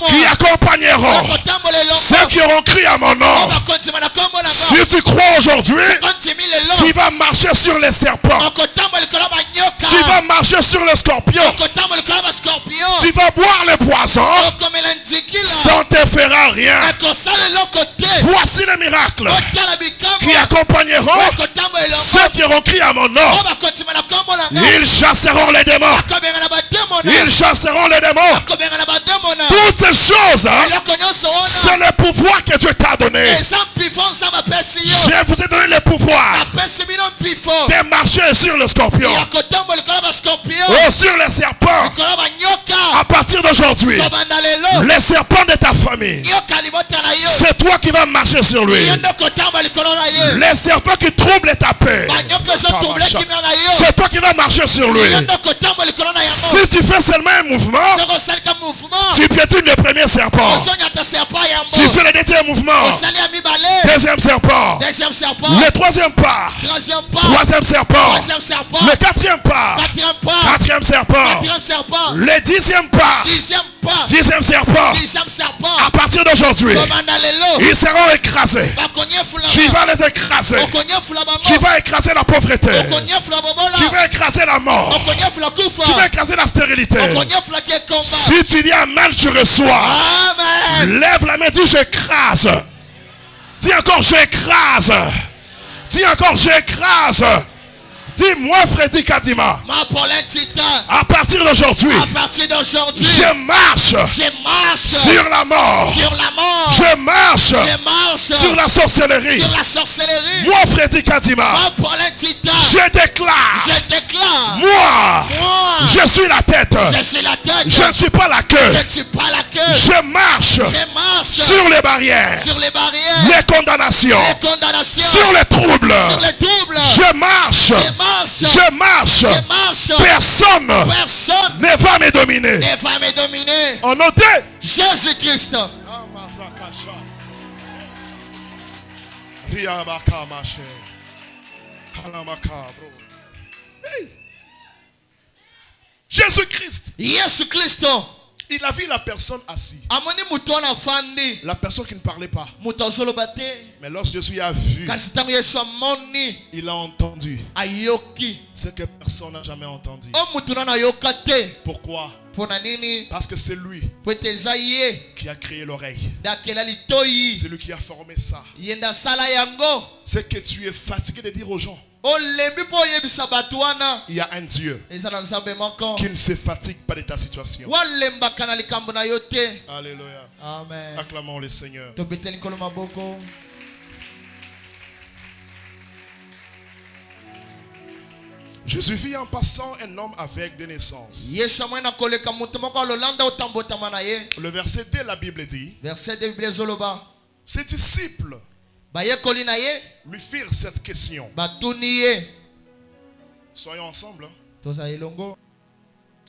qui accompagneront ceux qui auront cru à mon nom. Si tu crois aujourd'hui, tu vas marcher sur les serpents. Tu vas marcher sur les scorpions. Tu vas boire le poison. Ça ne te fera rien. Voici les miracles qui accompagneront ceux qui auront cru à mon nom. Ils chasseront les démons. Ils chasseront les démons. Toutes ces choses, c'est le pouvoir que Dieu t'a donné. Je vous ai donné le pouvoir de marcher sur le scorpion, ou sur les serpents. À partir d'aujourd'hui, les serpents de ta famille, c'est toi qui vas marcher sur lui. Les serpents qui troublent ta paix, c'est toi qui vas marcher sur lui. Si tu fais seulement un mouvement, tu piétines le premier serpent. Tu fais le deuxième mouvement, deuxième serpent. Le troisième pas, troisième serpent. Le quatrième pas, quatrième serpent. Le dixième pas, dixième serpent. À partir d'aujourd'hui, ils seront écrasés. Tu vas les écraser. Tu vas écraser la pauvreté. Tu vas écraser la mort. Tu vas écraser la stérilité. Si tu dis amen, tu reçois. Lève la main, dis j'écrase. Dis encore j'écrase. Dis encore j'écrase. Dis-moi Freddy Kadima, à partir d'aujourd'hui, je marche sur la mort. Je marche sur la sorcellerie. Moi Freddy Kadima, je déclare, moi, je suis la tête. Je ne suis pas la queue. Je marche sur les barrières, les condamnations, sur les troubles. Je marche. Je marche. Personne ne va me dominer. Au nom de Jésus-Christ. Jésus-Christ. Jésus-Christ. Il a vu la personne assise. La personne qui ne parlait pas. Mais lorsque Jésus a vu, il a entendu ce que personne n'a jamais entendu. Pourquoi? Parce que c'est lui qui a créé l'oreille. C'est lui qui a formé ça. C'est que tu es fatigué de dire aux gens, il y a un Dieu qui ne se fatigue pas de ta situation. Alléluia. Amen. Acclamons le Seigneur. Je suis vu en passant un homme avec de naissance. Yesu amwena koleka mutu moko alolanda otambotama na ye. Le verset 2, la Bible dit, Verset 2 Biblia ezoloba. ses disciples Bayekoli na ye lui firent cette question. batuni ye. Soyons ensemble. Hein. Toza elongo.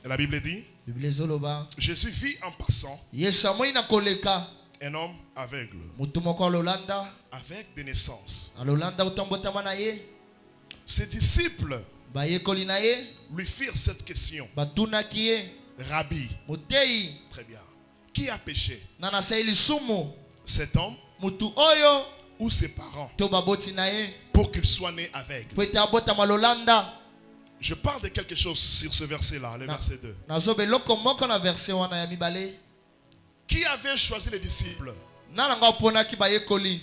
Et la Bible dit, Biblia ezoloba. je suis vu en passant Yesu amwena koleka un homme aveugle mutu moko alolanda avec de naissance. alolanda otambotama na ye. Ses disciples Bayekoli na ye lui firent cette question. batunaki ye. Rabbi, Mutei très bien. Qui a péché? nana saili sumu Cet homme mutu oyo ou ses parents to baboti na ye pour qu'il soit né aveugle? po ete abotama lolanda. Je parle de quelque chose sur ce verset-là, le verset 2. Nazobe eloko moko na verset wana ya mibale. Qui avait choisi les disciples? Nana nga oponaki bayekoli.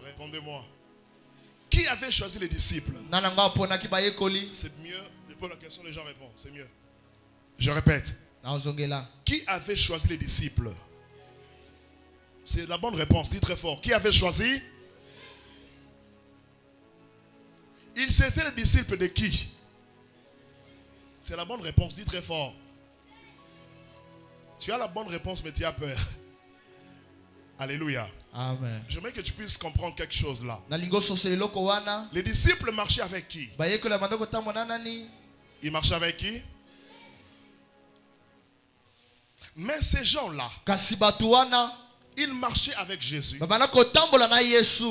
Répondez-moi. Qui avait choisi les disciples? Nana nga oponaki bayekoli. C'est mieux. Je pose la question, les gens répondent. C'est mieux. Je répète. Nazongela. Qui avait choisi les disciples? C'est la bonne réponse. Dis très fort. Qui avait choisi? Ils étaient les disciples de qui? C'est la bonne réponse. Dis très fort. Tu as la bonne réponse, mais tu as peur. Alléluia. Amen. J'aimerais que tu puisses comprendre quelque chose là. Nalingo soseli loko wana. Les disciples marchaient avec qui? Bayekoli mandoko tamona nani? Ils marchaient avec qui? Mais ces gens-là, Kasi batu wana ils marchaient avec Jésus. babana kotambola na Yesu.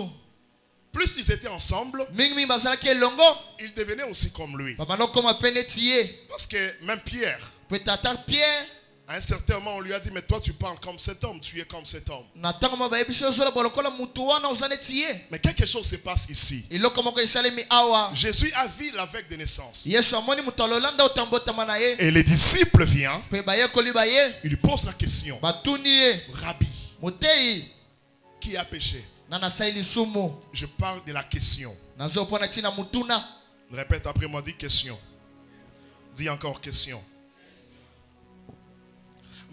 Plus ils étaient ensemble, Mingi bazalaki elongo ils devenaient aussi comme lui. babana koma pene tiye. Parce que même Pierre, Peut-être Pierre à un certain moment, on lui a dit, mais toi tu parles comme cet homme, tu es comme cet homme. na tango mabayebiso zola bolokola mutu wana ozane tiye. Mais quelque chose se passe ici. Eloko moko esalemi awa. Jésus a vu l'aveugle de naissance. Yesu amoni mutu alolanda otambotama na ye. Et les disciples viennent, Pe bayekoli baye ils lui posent la question. batuni ye. Rabbi, Mutei qui a péché? nana saili sumu. Je parle de la question. Nazo pona tina mutuna. Répète après moi, dis question. Dis encore question.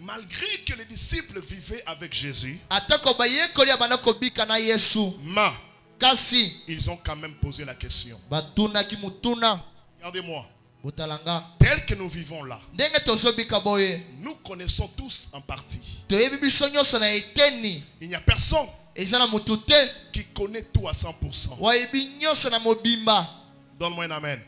Malgré que les disciples vivaient avec Jésus, Atako bayekoli abana kobika na Yesu. mais Kasi ils ont quand même posé la question. batuna ki mutuna. Regardez-moi, Butalanga. tel que nous vivons là, Ndenge tozobika boye. nous connaissons tous en partie. Toyebi biso nyonso na eteni. Il n'y a personne Eza na mutu te. qui connaît tout à 100%. Wayebi nyonso na mobimba. Donne-moi un amen.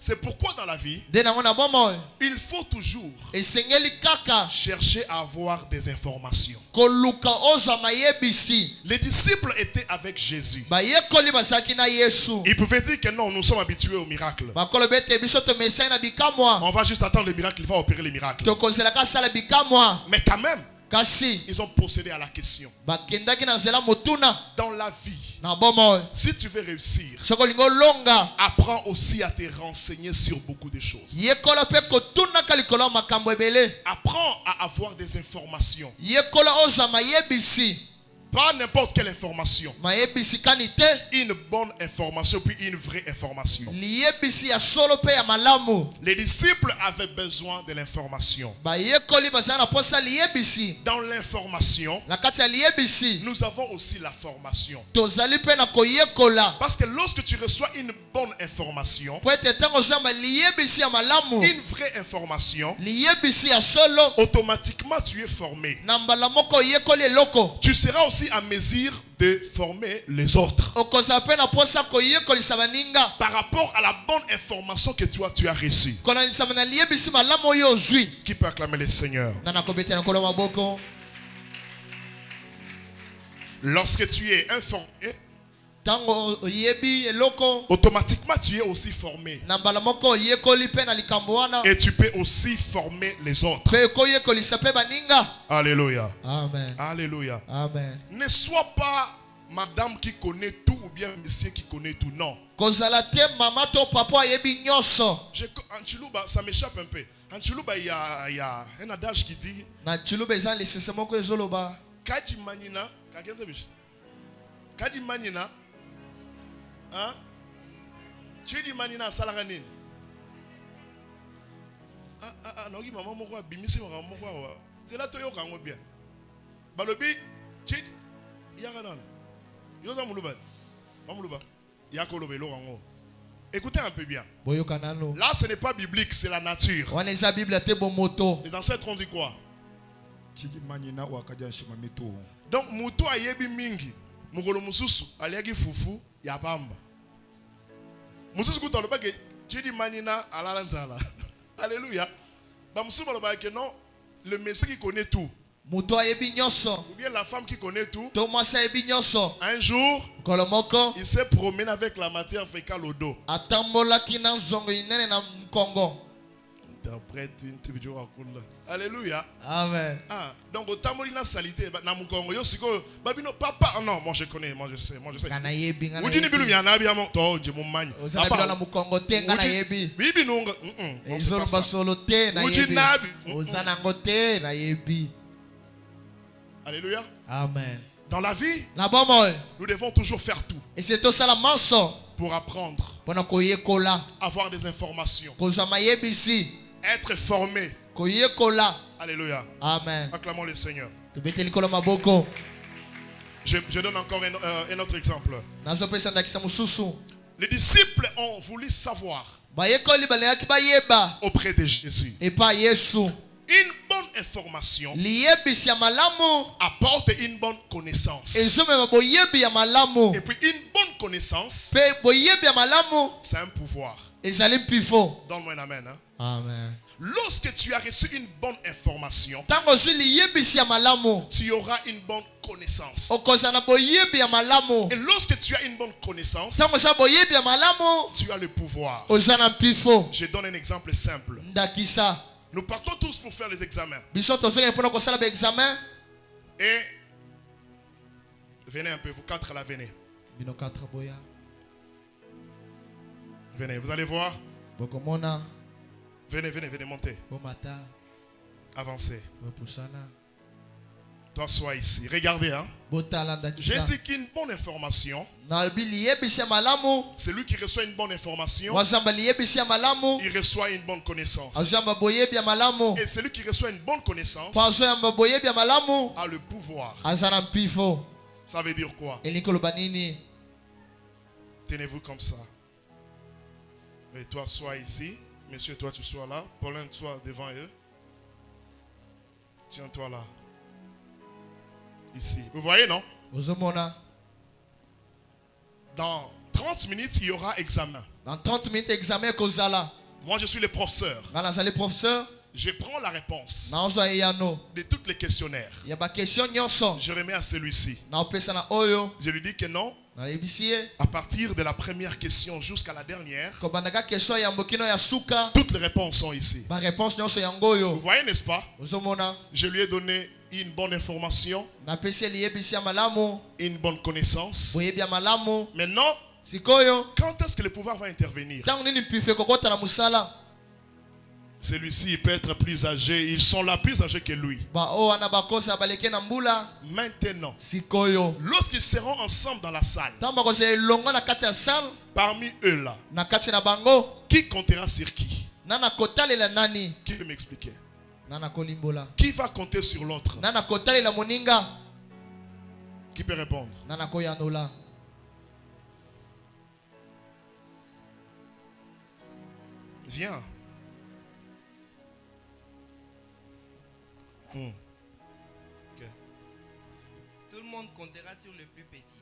C'est pourquoi dans la vie, De nango na bomo. il faut toujours Esengeli kaka chercher à avoir des informations. koluka oza mayebisi. Les disciples étaient avec Jésus. Bayekoli basaki na Yesu. Ils pouvaient dire que non, nous sommes habitués au miracle. Bakolo bete biso to mesai na bikamwa. On va juste attendre le miracle, il va opérer les miracles. To konselaka sala bikamwa. Mais quand même, Kasi ils ont procédé à la question. bakendaki na nzela motuna Dans la vie, na bomo. si tu veux réussir, Soko lingo longa. apprends aussi à te renseigner sur beaucoup de choses. Yekola pe kotuna kalikolo makambo ebele. Apprends à avoir des informations. Yekola oza mayebisi. Pas n'importe quelle information. Mayebisi kanite. Une bonne information, puis une vraie information. Liyebisi ya solo pe ya malamu. Les disciples avaient besoin de l'information. Bayekoli basana na posa liyebisi. Dans l'information, Na kati ya liyebisi. nous avons aussi la formation. Tozali pe na koyekola. Parce que lorsque tu reçois une bonne information, Po ete tango zamba liyebisi ya malamu. une vraie information, Liyebisi ya solo. automatiquement tu es formé. Na mbala moko yekoli eloko. Tu seras aussi à mesure de former les autres Okoza pe na posa koyekolisa baninga. par rapport à la bonne information que toi tu as reçue. Kolanisa na liyebisi malamu oyo ozwi. Qui peut acclamer le Seigneur? Na nakobeta na kolo maboko. Lorsque tu es informé, Tango oyebi eloko. automatiquement tu es aussi formé. Na mbala moko yekoli pe na likambo wana. Et tu peux aussi former les autres. Pe koyekolisa pe baninga. Alléluia. Amen. Alléluia. Amen. Ne sois pas madame qui connaît tout ou bien monsieur qui connaît tout. Non. Kozala te mama to papa yebi nyonso. En Chiluba, ça m'échappe un peu. En Chiluba, il y a un adage qui dit Na chilube eza lesese moko ezoloba. Kaji manina, kagenza bish. Kaji manina. Hein? Chidi manina salaka nini? Nogi mama moko bimisi mama moko. C'est là to yo kango bien. Balobi chidi yaka nan. Yo za muluba. Mamuluba. Yako lobe lo kango. Écoutez un peu bien. Boyoka nano. Là, ce n'est pas biblique, c'est la nature. Wana eza Bible te bon moto. Les ancêtres ont dit quoi? Chigi manyina wakaja shima mito. Donc, mutu ayebi mingi. Mugolo mususu, aliagi fufu, ya bamba. Mususu kuta loba ke chidi manina alalanzala. Alléluia. Bah mususu loba ke non, le messie qui connaît tout. Moto ayebi nyonso. Ou bien la femme qui connaît tout. Thomas ayebi nyonso. Un jour, Kolomoko. il s'est promené avec la matière fécale au dos. Atambola kina zongo inene na mkongo. Interprète une tibidjo akula. Alléluia. Amen. Ah, donc au tamolina salité na mukongo yo siko babino papa non, moi je connais, moi je sais. Kana yebi ngana. Udini bilu miana bi amo to nje mummanyi. Ozana bila na mkongo te ngana yebi. Bibi nunga. Ezolo basolo te na yebi. Udinabi. Ozana ngote na yebi. Alléluia. Amen. Dans la vie, Na bomoy. nous devons toujours faire tout Et c'est tout ça la manso. pour apprendre, Pona koyekola. avoir des informations, Kozwa mayebisi. être formé. Koyekola. Alléluia. Amen. Acclamons le Seigneur. Tubete likolo maboko. Je donne encore un autre exemple. Nazopesa ndakisa mususu. Les disciples ont voulu savoir Bayekoli baleyaki bayeba. auprès de Jésus. Epa Yesu. Une bonne information Liyebisi ya malamu. apporte une bonne connaissance. Ezomema boyebi ya malamu. Et puis une bonne connaissance, Pe boyebi ya malamu. c'est un pouvoir. Ezali mpifo. Donne-moi un amen. Hein. Amen. Lorsque tu as reçu une bonne information, Tango zwi liyebisi ya malamu. tu auras une bonne connaissance. Okozana boyebi ya malamu. Et lorsque tu as une bonne connaissance, Tango za boyebi ya malamu. tu as le pouvoir. Ozana mpifo. Je donne un exemple simple. Ndakisa. Nous partons tous pour faire les examens. Biso tozonga mpona kosala ba examen. Et venez un peu, vous quatre là, venez. Bino 4 boya. Venez, vous allez voir. Bokomona. Venez, montez. Bomata. Avancez. Bopusana. Toi, sois ici. Regardez, hein. Botala J'ai ndakisa. dit qu'une bonne information, Na liyebisi ya malamu. celui qui reçoit une bonne information, Wazamba liyebisi ya malamu. il reçoit une bonne connaissance. Azamba boyebi ya malamu. Et celui qui reçoit une bonne connaissance Pazo yamba boyebi ya malamu. a le pouvoir. Azana mpifo. Ça veut dire quoi? Eliko lobanini. Tenez-vous comme ça. Et toi, sois ici. Monsieur, toi, tu sois là. Paulin, toi, devant eux. Tiens-toi là. Ici. Vous voyez, non? Ozomona. Dans 30 minutes, il y aura examen. Dans 30 minutes examen kozala. Moi, je suis le professeur. Ngana zali professeur. Je prends la réponse Na ozo eyano. de tous les questionnaires. Ya ba question nyonso. Je remets à celui-ci. Na opesa na oyo. Je lui dis que non. Na yebisi ye. À partir de la première question jusqu'à la dernière, Kobandaka question ya mbokino ya suka. toutes les réponses sont ici. Ba réponse nyonso ya Vous ngoyo. voyez, n'est-ce pas? Ozomona. Je lui ai donné une bonne information, Na pesi liyebisi ya malamu. une bonne connaissance. Boyebi ya malamu. Maintenant, Sikoyo. quand est-ce que le pouvoir va intervenir? Tango nini mpife kokota na musala. Celui-ci il peut être plus âgé. Ils sont là plus âgés que lui. Ba o ana bakosa baleke na mbula. Maintenant, Sikoyo. lorsqu'ils seront ensemble dans la salle, Tango bakosa elongo na kati ya salle. parmi eux là, Na kati na bango. qui comptera sur qui? Nana kotalela nani. Qui peut m'expliquer? Nana kolimbola. Qui va compter sur l'autre? Nana kotalela moninga. Qui peut répondre? Nana koyanola. Viens. Ok. Tout le monde comptera sur le plus petit.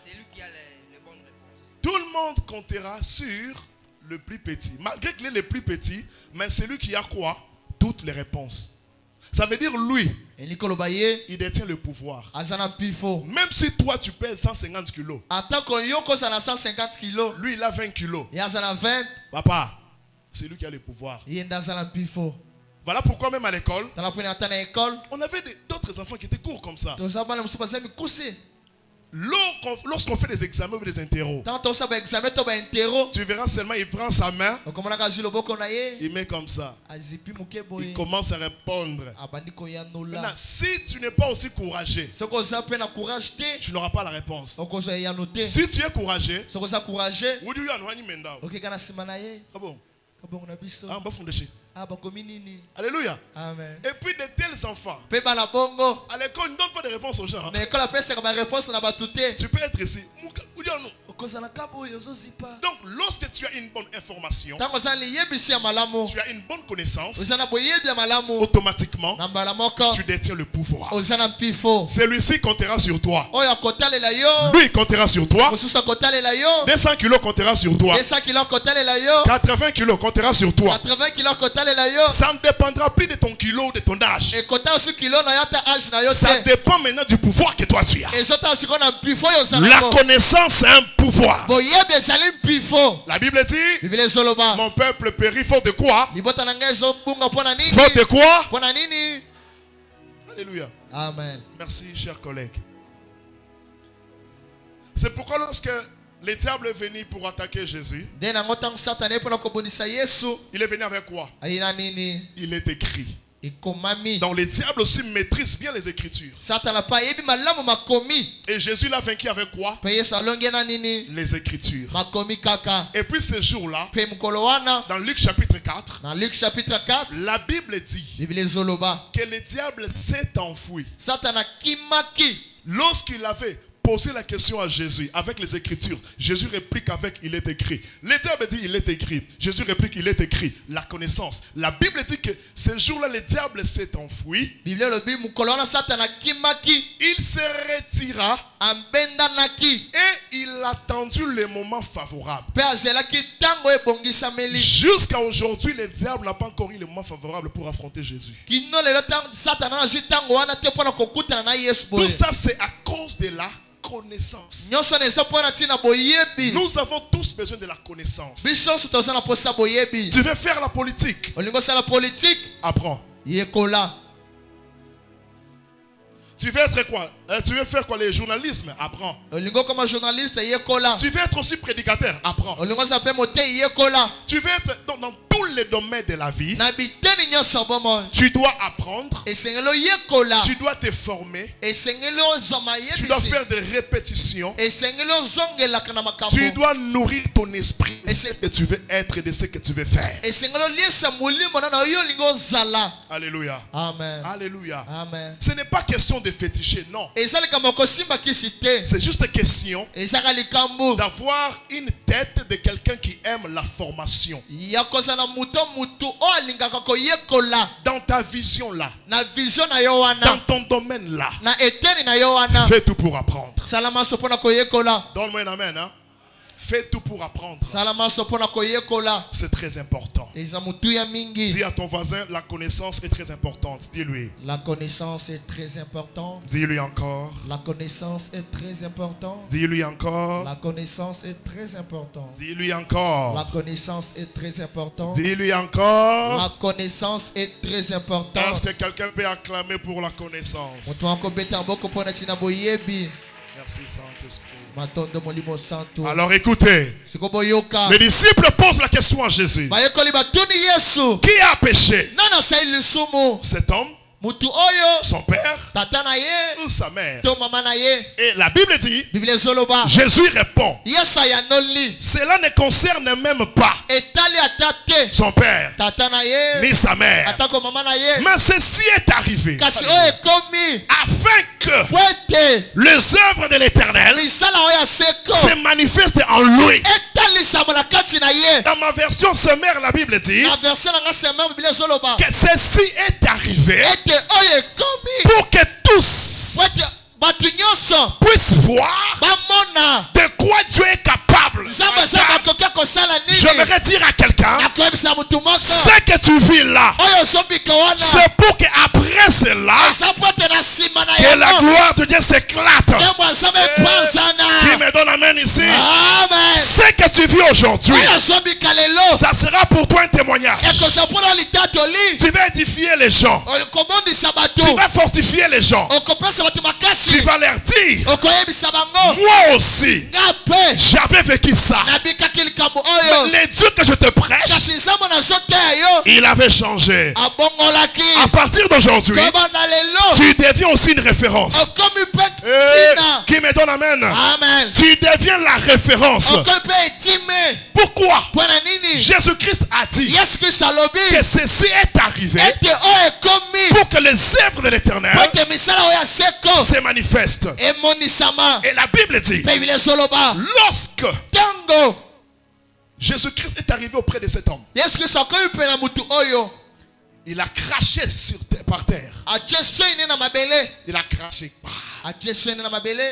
C'est lui qui a les bonnes réponses. Tout le monde comptera sur le plus petit. Malgré qu'il est le plus petit, mais c'est lui qui a quoi? Toutes les réponses. Ça veut dire lui, Eliko lobaye. il détient le pouvoir. Azana pifo. Même si toi tu pèses 150 kilos, Atako yoko sana 150 kilos. lui il a 20 kilos. Yazana 20. Papa, c'est lui qui a le pouvoir. Yenda zana pifo. Voilà pourquoi même à l'école, Dans la na école. on avait d'autres enfants qui étaient courts comme ça. Tozabana musupa zemi kusi. Lorsqu'on fait des examens ou des interros, Tant to saba examen to ba intero. tu verras seulement il prend sa main, Okomona ka zilo boko na ye. il met comme ça. Azipi muke Il boye. commence à répondre. Abandi Maintenant, koyanola. si tu n'es pas aussi courageux, Soko za pe na courage te. tu n'auras pas la réponse. Okozo yanote. Si tu es courageux, Soko za courage. où do you know Mendao? Ok kana sima na ye. Ah bon? Kabongo na biso. Ah, bah, fondé. Ah bakomi nini. Alléluia. Amen. Et puis de tels enfants, Pe bana bongo. à l'école, ne donne pas de réponse aux gens. Na école apesa ka ba réponse na batute. Tu peux être ici. Où do you know? Donc, lorsque tu as une bonne information, tu as une bonne connaissance, automatiquement, tu détiens le pouvoir. Celui-ci comptera sur toi. Lui, il comptera sur toi. 200 kilos comptera sur toi. 80 kilos comptera sur toi. Ça ne dépendra plus de ton kilo ou de ton âge. Ça dépend maintenant du pouvoir que toi tu as. La connaissance, c'est un pouvoir. La Bible dit, mon peuple périt faute de quoi? Faute de quoi? Alléluia. Amen. Merci, chers collègues. C'est pourquoi lorsque le diable est venu pour attaquer Jésus, il est venu avec quoi? Il est écrit. Donc le diable aussi maîtrise bien les Écritures. Et Jésus l'a vaincu avec quoi? Les Écritures. Et puis ce jour-là, dans Luc chapitre 4, la Bible dit que le diable s'est enfui. Lorsqu'il avait posé la question à Jésus avec les Écritures, Jésus réplique avec il est écrit. Le diable dit il est écrit. Jésus réplique il est écrit. La connaissance. La Bible dit que ce jour-là le diable s'est enfui. Il se retira et il a attendu le moment favorable. Jusqu'à aujourd'hui, le diable n'a pas encore eu le moment favorable pour affronter Jésus. Tout ça c'est à cause de la connaissance. Nous avons tous besoin de la connaissance. Tu veux faire la politique? Apprends. Tu veux être quoi? Tu veux faire quoi? Le journalisme? Apprends. Tu veux être aussi prédicateur? Apprends. Tu veux être dans tous les domaines de la vie. Tu dois apprendre. Tu dois te former. Tu dois faire des répétitions. Tu dois nourrir ton esprit de ce que tu veux être et de ce que tu veux faire. Alléluia. Amen. Alléluia. Amen. Ce n'est pas question de féticher, non. C'est juste question d'avoir une tête de quelqu'un qui aime la formation. Dans ta vision là, dans ton domaine là, fais tout pour apprendre. Donne-moi un amen, hein? Fais tout pour apprendre. C'est très important. Dis à ton voisin, la connaissance est très importante. Dis-lui. La connaissance est très importante. Dis-lui encore. La connaissance est très importante. Dis-lui encore. La connaissance est très importante. Dis-lui encore. La connaissance est très importante. Dis-lui encore. La connaissance est très Est-ce importante. que quelqu'un peut acclamer pour la connaissance? Merci Saint-Esprit. Alors écoutez, les disciples posent la question à Jésus. Qui a péché? Cet homme, son père ou sa mère? Et la Bible dit, Jésus répond, cela ne concerne même pas son père ni sa mère, mais ceci est arrivé afin que les œuvres de l'Éternel se manifestent en lui. Dans ma version sommaire, la Bible dit que ceci est arrivé pour que tous puissent voir de quoi Dieu est capable. J'aimerais dire à quelqu'un, ce que tu vis là, c'est pour qu'après cela, que la gloire de Dieu s'éclate. Qui me donne amen ici? Ce que tu vis aujourd'hui, ça sera pour toi un témoignage. Tu vas édifier les gens. Tu vas fortifier les gens. Tu vas leur dire, moi aussi, j'avais vécu ça. Mais le Dieu que je te prêche, il avait changé. À partir d'aujourd'hui, tu deviens aussi une référence. Qui me donne amen? Tu deviens la référence. Pourquoi? nini? Jésus-Christ a dit Yesu Kristo alobi que ceci est arrivé ete oyo ekomi pour que les œuvres de l'Éternel po ete misala oyo ya seko se manifestent. emonisama. Et la Bible dit, Mpe Biblia ezoloba lorsque ntango Jésus-Christ est arrivé auprès de cet homme, Yesu Kristo akomi mpe na mutu oyo il a craché par terre. atie soini na mabele, Il a craché. atie soini na mabele,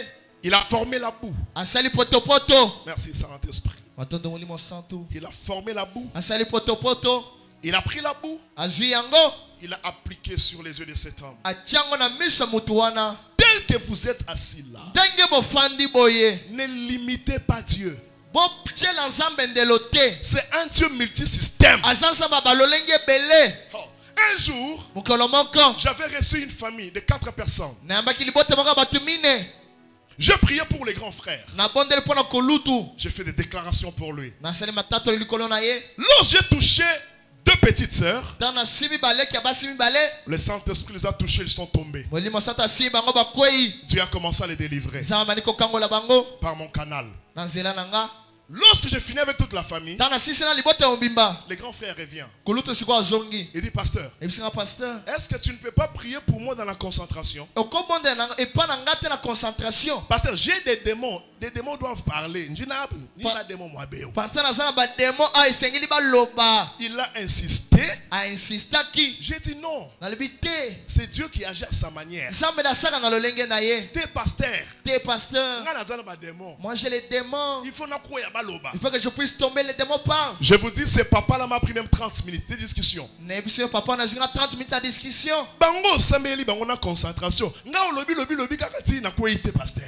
Il a formé la boue. asali potopoto. Merci Saint-Esprit. Watoto molimo santu Il a formé la boue. asali potopoto, Il a pris la boue. azwi yango Il a appliqué sur les yeux de cet homme. atie yango na miso ya mutu wana. Tel que vous êtes assis là, Ndenge bofandi boye ne limitez pas Dieu. botiela nzambe ndelo te. C'est un Dieu multisystème. aza nzambe balolenge ebele. Oh. Un jour, mokolo moko j'avais reçu une famille de 4 personnes. nayambaki libota moko ya bato mine, Je priais pour les grands frères. nabondeli mpo na kolutu, J'ai fait des déclarations pour lui. nasali matatoli likolo na ye. Lorsque j'ai touché 2 petites sœurs, ntango nasi mibale ya basi mibale, le Saint-Esprit les a touchés, ils sont tombés. molimo santo asili bango bakwei. Dieu a commencé à les délivrer nzambe amani kokangola bango par mon canal. na nzela na nga. Lorsque j'ai fini avec toute la famille, ntango nasisi na libota ya mobimba, le grand frère revient. kolutu sikoyo azongi. Il dit, pasteur, ebisinga pasteur, est-ce que tu ne peux pas prier pour moi dans la concentration? okobondela epa na nga te na concentration. Pasteur, j'ai des démons. Des démons doivent parler. pasteur naza na bademo a esengeli baloba. Il a insisté. ainsistaki, J'ai dit non. nalobi te, C'est Dieu qui agit à sa manière. nzambe nasaka na lolenge na ye T'es pasteur. te. Pasteur, Nga nazala ba démon. moi j'ai les démons, Il faut na kroya baloba. il faut que je puisse tomber. Les démons parlent. Je vous dis, ce papa-là m'a pris même 30 minutes de discussion. nayebisi yo papa nazinga 30 minutes ya discussion. Bango sambeli bango na concentration. Nga lobi kaka ti na kroya ite pasteur.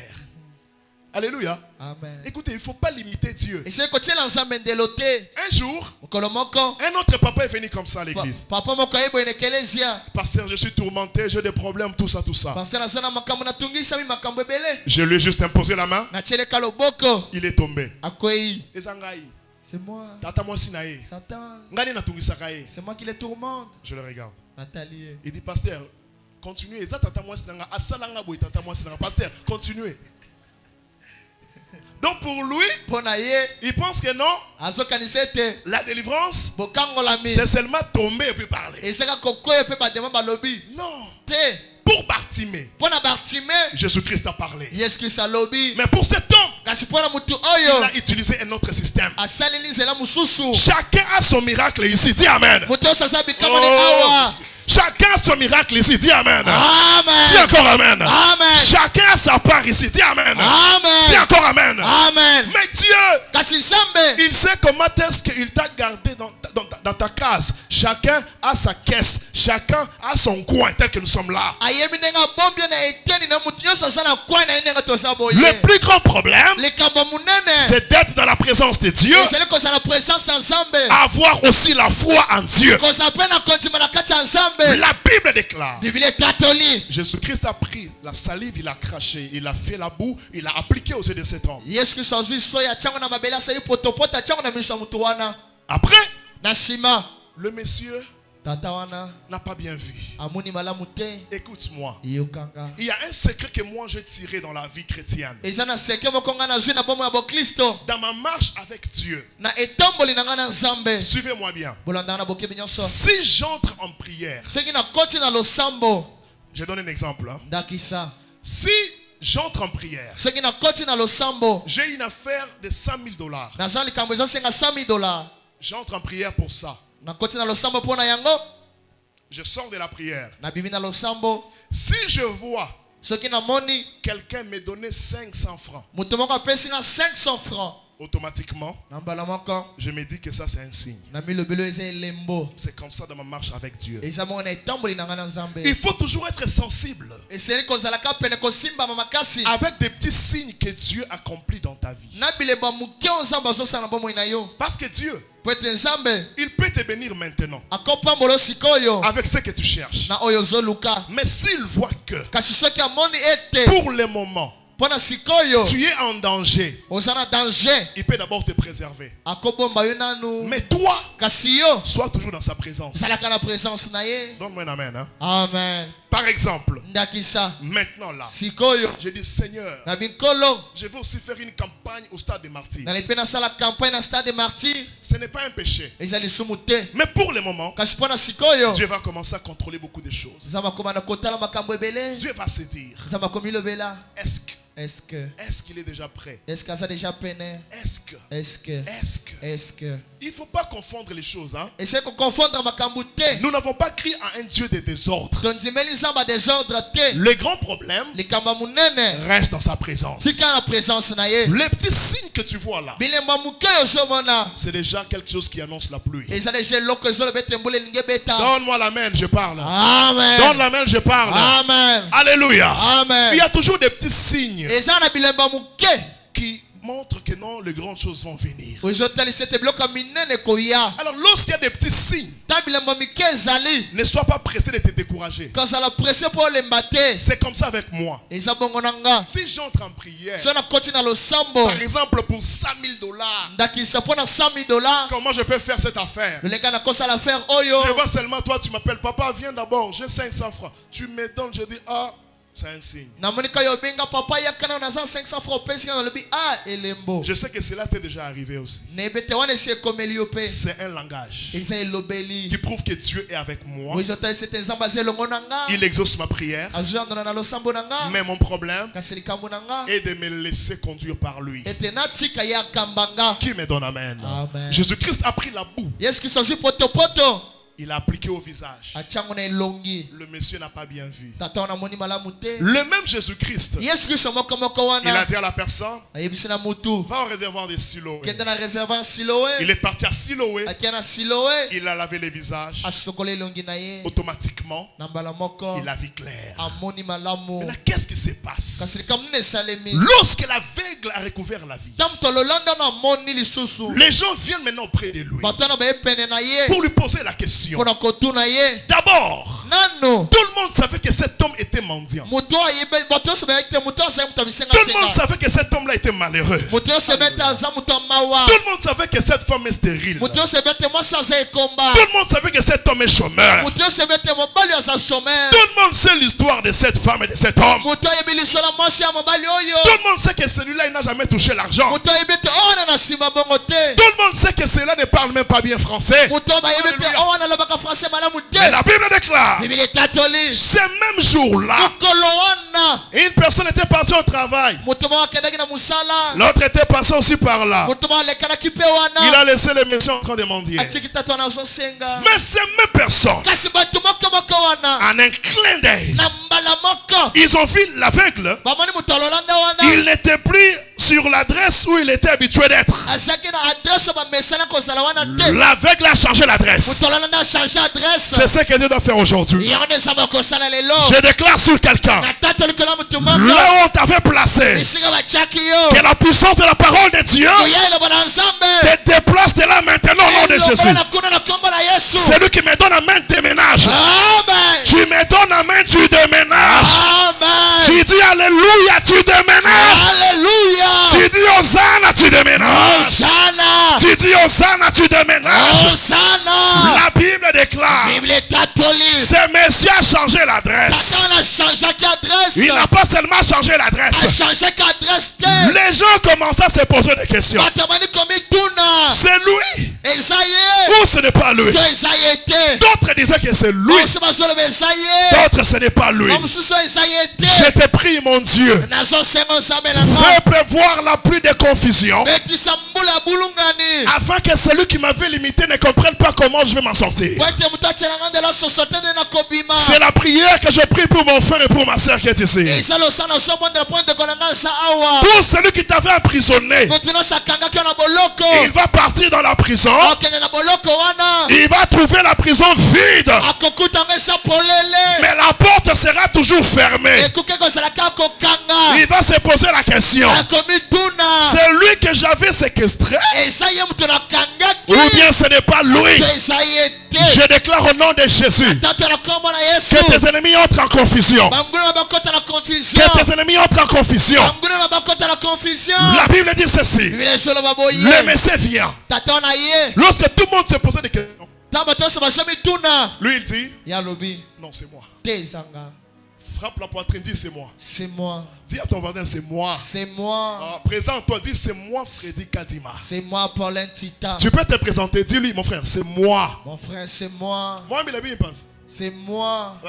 Alléluia. Amen. Écoutez, il ne faut pas limiter Dieu. esili kotiela nzambe ndelo te. Un jour, mokolo moko un autre papa est venu comme ça à l'église. papa moko ayeboye na ekelezia. Pasteur, je suis tourmenté, j'ai des problèmes, tout ça, tout ça. pasteur naza na makambo natungisami makambo ebele. Je lui ai juste imposé la main. natieleka loboko, Il est tombé. akwei. Ezangai. C'est moi, Tata mwasi na ye. Satan, Ngani natungisaka ye. c'est moi qui les tourmente. Je le regarde. Nathalie, Il dit, pasteur, continuez. Eza tata mwasi na nga. Asalanga boy tata mwasi na nga. Pasteur, continuez. Donc pour lui, pona ye il pense que non, azokanisa ete la délivrance, bokangolami c'est seulement tomber et puis parler. ezaka kokoya mpe bademo balobi Non. te. Pour Bartimée, Mpona Bartime, Jésus-Christ a parlé. Yesu Kristo alobi. Mais pour cet homme, Kasi mpona mutu il oyo a utilisé un autre système. asaleli nzela mosusu. Chacun a son miracle ici. Dis Amen. Mutu oyo sasa bikamani Oh, awa. chacun a son miracle ici. Dis Amen. Dis Amen. encore Amen. Amen. Chacun a sa part ici. Dis Amen. Dis Amen. encore Amen. Amen. Mais Dieu, Kasi nzambe il sait comment est-ce qu'il t'a gardé dans ta case. Chacun a sa caisse. Chacun a son coin tel que nous sommes là. ayebi ndenge abombi na eteni na mutu nyonso aza na kwai na ye ndenge toza boye. Le plus grand problème, likambo munene c'est d'être dans la présence de Dieu. ezali kozala na présence ya nzambe, Avoir aussi la foi en Dieu. kozala mpe na kondima na kati ya nzambe. La Bible déclare. Biblia etatoli Jésus-Christ a pris la salive, il a craché, il a fait la boue, il a appliqué aux yeux de cet homme. Yesu Kristo azwi soyi atiango na mabele asali potopoto atiango na miso ya mutu wana. Après, Na nsima le monsieur tata wana n'a pas bien vu. amoni malamu te. Écoute-moi. Yokanga Il y a un secret que moi j'ai tiré dans la vie chrétienne. eza na seke moko nga nazwi na bomo ya bokristo Dans ma marche avec Dieu. na etomboli na nga na nzambe. Suivez-moi bien. bolandanga na bokebi nyonso. Si j'entre en prière, soki nakoti na losambo je donne un exemple. Hein. ndakisa, Si j'entre en prière, soki nakoti na losambo j'ai une affaire de $100,000. naza likambo ezosenga $100,000, J'entre en prière pour ça. nakoti na losambo mpo na yango, Je sors de la prière. nabibi na losambo. Si je vois soki namoni quelqu'un me donner 500 francs, moto moko apesi nga 500 francs, automatiquement, na mbala moko je me dis que ça c'est un signe. na milobelo eza elembo. C'est comme ça dans ma marche avec Dieu. eza moko na etamboli na nga na nzambe. Il faut toujours être sensible eseli kozalaka pene kosimbama makasi avec des petits signes que Dieu accomplit dans ta vie. na bileba moke oyo nzambe azosala na bomoi na yo. Parce que Dieu, po ete nzambe il peut te bénir maintenant akopambola sikoyo avec ce que tu cherches. na oyo ozoluka. Mais s'il voit que kasi soki amoni ete pour le moment, mpo na sikoyo tu es en danger, oza na danger, il peut d'abord te préserver. akobomba yo nanu. Mais toi, kasi yo sois toujours dans sa présence. ozalaka na présence na ye. Donne-moi un amen. Hein? Amen. Par exemple, ndakisa maintenant là, sikoyo je dis Seigneur, na binkolo je vais aussi faire une campagne au stade des martyrs. nalipe nasala campagne na stade de martyr Ce n'est pas un péché. eza lisumu te Mais pour le moment, kasi mpona sikoyo Dieu va commencer à contrôler beaucoup de choses. eza makoma na kotala makambo ebele Dieu va se dire, eza makomi lobela est-ce qu'il est déjà prêt? est-ce que aza déjà pene Est-ce que il ne faut pas confondre les choses. Hein? essaye kokonfondre makambo te Nous n'avons pas crié à un Dieu de désordre. tondimeli nzambe désordre te Le grand problème likambo munene reste dans sa présence. tika na présence na ye Les petits signes que tu vois là, bilemba moke ozomona c'est déjà quelque chose qui annonce la pluie. eza deja eloko ezoloba ete mbula elingi ebeta Donne-moi la main, je parle. amen Donne la main, je parle. amen Alléluia. amen Il y a toujours des petits signes eza na bilemba moke qui montrent que non, les grandes choses vont venir. ozotalisa ete biloko minene koya Alors lorsqu'il y a des petits signes, ta bilemba mike ezali ne sois pas pressé de te décourager. kozala presse mpo olemba te C'est comme ça avec moi. eza bongo na nga Si j'entre en prière, so nakoti na losambo par exemple pour $100,000, ndakisa mpo na $100,000 comment je peux faire cette affaire? lolenga nakosala affaire oyo Je vois seulement toi, tu m'appelles papa, viens d'abord, j'ai 500 francs. Tu me donnes, je dis, ah, c'est un signe. namoni ka yo obenga papa yakana naza 500 francs opesi nga nalobi elembo Je sais que cela t'est déjà arrivé aussi. nayebe te wana esi ekomeli yo mpe C'est un langage eza elobeli qui prouve que Dieu est avec moi. ozotalisa ete nzambe aza elongo na nga Il exauce ma prière. azondana na losambo na nga Mais mon problème kasi likambo na nga est de me laisser conduire par lui. ete natika ye akamba nga Qui me donne amen. Amen. Jésus-Christ a pris la boue. yesu kristo azwi potopoto Il a appliqué au visage. atiango na elongi Le monsieur n'a pas bien vu. tata wana amoni malamu te Le même Jésus-Christ, yesu kristo mokomoko il a wana dit à la personne, ayebisi na mutu va au réservoir de Siloé. kende na réservoir siloe Il est parti à Siloé. akia na siloe Il a lavé les visages. asokola elongi na ye Automatiquement, na mbala moko il a vu clair. amoni malamu Maintenant, qu'est-ce qui se kasi passe? likambo nini esalemi Lorsque l'aveugle a recouvert la vie, ta moto alolanda na amoni lisusu les gens viennent maintenant auprès de lui bato wana baye pene na ye pour lui poser la question. mpona kotuna ye D'abord, nano tout le monde savait que cet homme était mendiant. moto ayebe bato nyonso bayaki te moto azali moto Tout le monde abisengasenga savait que cet homme-là était malheureux. moto nyonso ebe ete aza moto ya mawa Tout le monde savait que cette femme est stérile. moto nyonso ebe ete mwasi aza ekomba Tout le monde savait que cet homme est chômeur. moto nyonso ebe ete mobali aza chômeur Tout le monde sait l'histoire de cette femme et de cet homme. moto ayebi liso la mwasi ya mobali oyo Tout le monde sait que celui-là, il n'a jamais touché l'argent. moto ayebi ete o wana na nsima bongo te Tout le monde sait que celui-là ne parle même pas bien français. moto bayebi ete Alléluia. o wana alobaka français malamu Mais te la Bible déclare, bibili etatoli ce même jour-là, mokolo wana une personne était passée au travail. moto moko akendaki na mosala L'autre était passé aussi par là. moto moko alekanaki mpe Il wana a laissé le monsieur en train de mendier. atiki tata wana azosenga Mais ces mêmes personnes, kasi bato moko wana en un clin d'œil, na mbala moko ils ont vu l'aveugle. bamoni moto alolanda wana Il n'était plus sur l'adresse où il était habitué d'être. azalaki na adresse bamesana kozala wana te L'aveugle a changé l'adresse. moto alolanda achange adresse C'est ce que Dieu doit faire aujourd'hui. yango nde nzambe akosala lelo Je déclare sur quelqu'un, na tata likolo ya moto moko là où on t'avait placé, esika batiaki yo que la puissance de la parole de Dieu koya eloba na nzambe te déplace de là maintenant au nom de Jésus. elobola na kuna na kombo na yesu Celui qui me donne la main déménage. amen Tu me donnes la main, tu déménages. amen Tu dis Alléluia, tu déménages. alléluia Tu dis Hosanna, tu déménages. Hosanna Tu dis Hosanna, tu déménages. Hosanna La Bible déclare, bible etatoli ce monsieur a changé l'adresse. tata achangeaki adresse Il n'a pas seulement changé l'adresse. achangeaki adresse te Les gens commencent à se poser des questions. bato bani komituna C'est lui eza ye ou ce n'est pas lui? to eza ye te D'autres disaient que c'est lui. osi bazoloba eza ye D'autres ce n'est pas lui. mosusu eza ye Je te te prie, mon Dieu, nazosenga nzambe na nga fais prévoir la pluie de confusion betisa mbula ya bulungani afin que celui qui m'avait limité ne comprenne pas comment je vais m'en sortir. po ete moto atielanga ndela soso te nde nakobima C'est la prière que je prie pour mon frère et pour ma soeur qui est ici. eza losana ozobondela mpo ndeko na nga eza awa Pour celui qui t'avait emprisonné, moto nyonso akangaki yo na boloko il va partir dans la prison. akende na boloko wana Il va trouver la prison vide. akokutanga eza polele Mais la porte sera toujours fermée. ekoki kozala kaka kokanga Il va se poser la question. akomituna C'est lui que j'avais séquestré eza ye moto nakangaki ou bien ce n'est pas lui? to eza ye te Je déclare au nom de Jésus tata na kombo na yesu que tes ennemis entrent en confusion. banguna bakota na confusion Que tes ennemis entrent en confusion. banguna bakota na confusion La Bible dit ceci. biblia ezoloba boye Le Messie vient. tata wana ye Lorsque tout le monde se posait des questions, Lui, il dit, Yalobi. non, c'est moi. Tezanga. Frappe la poitrine, dis, c'est moi. C'est moi. Dis à ton voisin, c'est moi. C'est moi. Présente-toi, dis, c'est moi, Freddy Kadima. C'est moi, Paulin Tita. Tu peux te présenter, dis-lui, mon frère, c'est moi. Mon frère, c'est moi. Moi, mais la vie, il passe. C'est moi.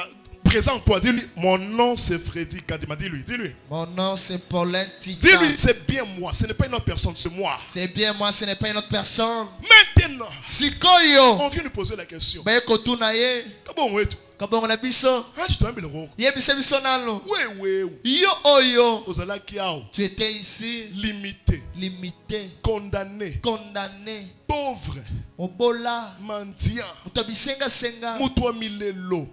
Présente-toi, dis-lui, mon nom c'est Freddy Kadima. Dis-lui, dis-lui. Mon nom c'est Paulin Tita. Dis-lui, c'est bien moi, ce n'est pas une autre personne, c'est moi. C'est bien moi, ce n'est pas une autre personne. Maintenant, Sikoyo. on vient nous poser la question. Baye kotuna ye. Comment on est tout? Kabongo na biso. Ah, tu t'en mets le rôle. Ye biso biso nalo. Oui. Yo oyo. Ozala kiao. Tu étais ici. Limité. Limité. Condamné. Condamné. Pauvre. Obola. Mendiant. Utabisenga senga. Mutwa milelo.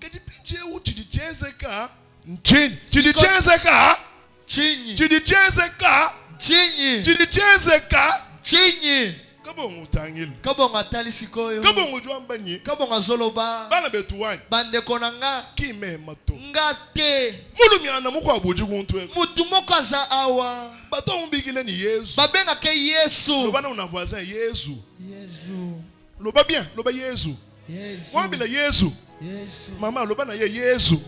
Kati pinje ou tu dis jenzeka. Nchini. Tu dis jenzeka. Chini. Tu dis jenzeka. Chini. Tu dis jenzeka. Chini. Kabongo utangil. Kabongo atali sikoyo. Kabongo juambanye. Kabongo zoloba. Bana betuwani. Bande konanga. Kime mato. Ngate. Mulumiana mukwa abuji kuntwe. Mutu moko za awa. Bato umbigile ni Yesu. Babenga ke Yesu. Lobana una voisin Yesu. Yesu. Loba bien, loba Yesu. Yesu. Wambila Yesu. Yesu. Mama lobana ye Yesu.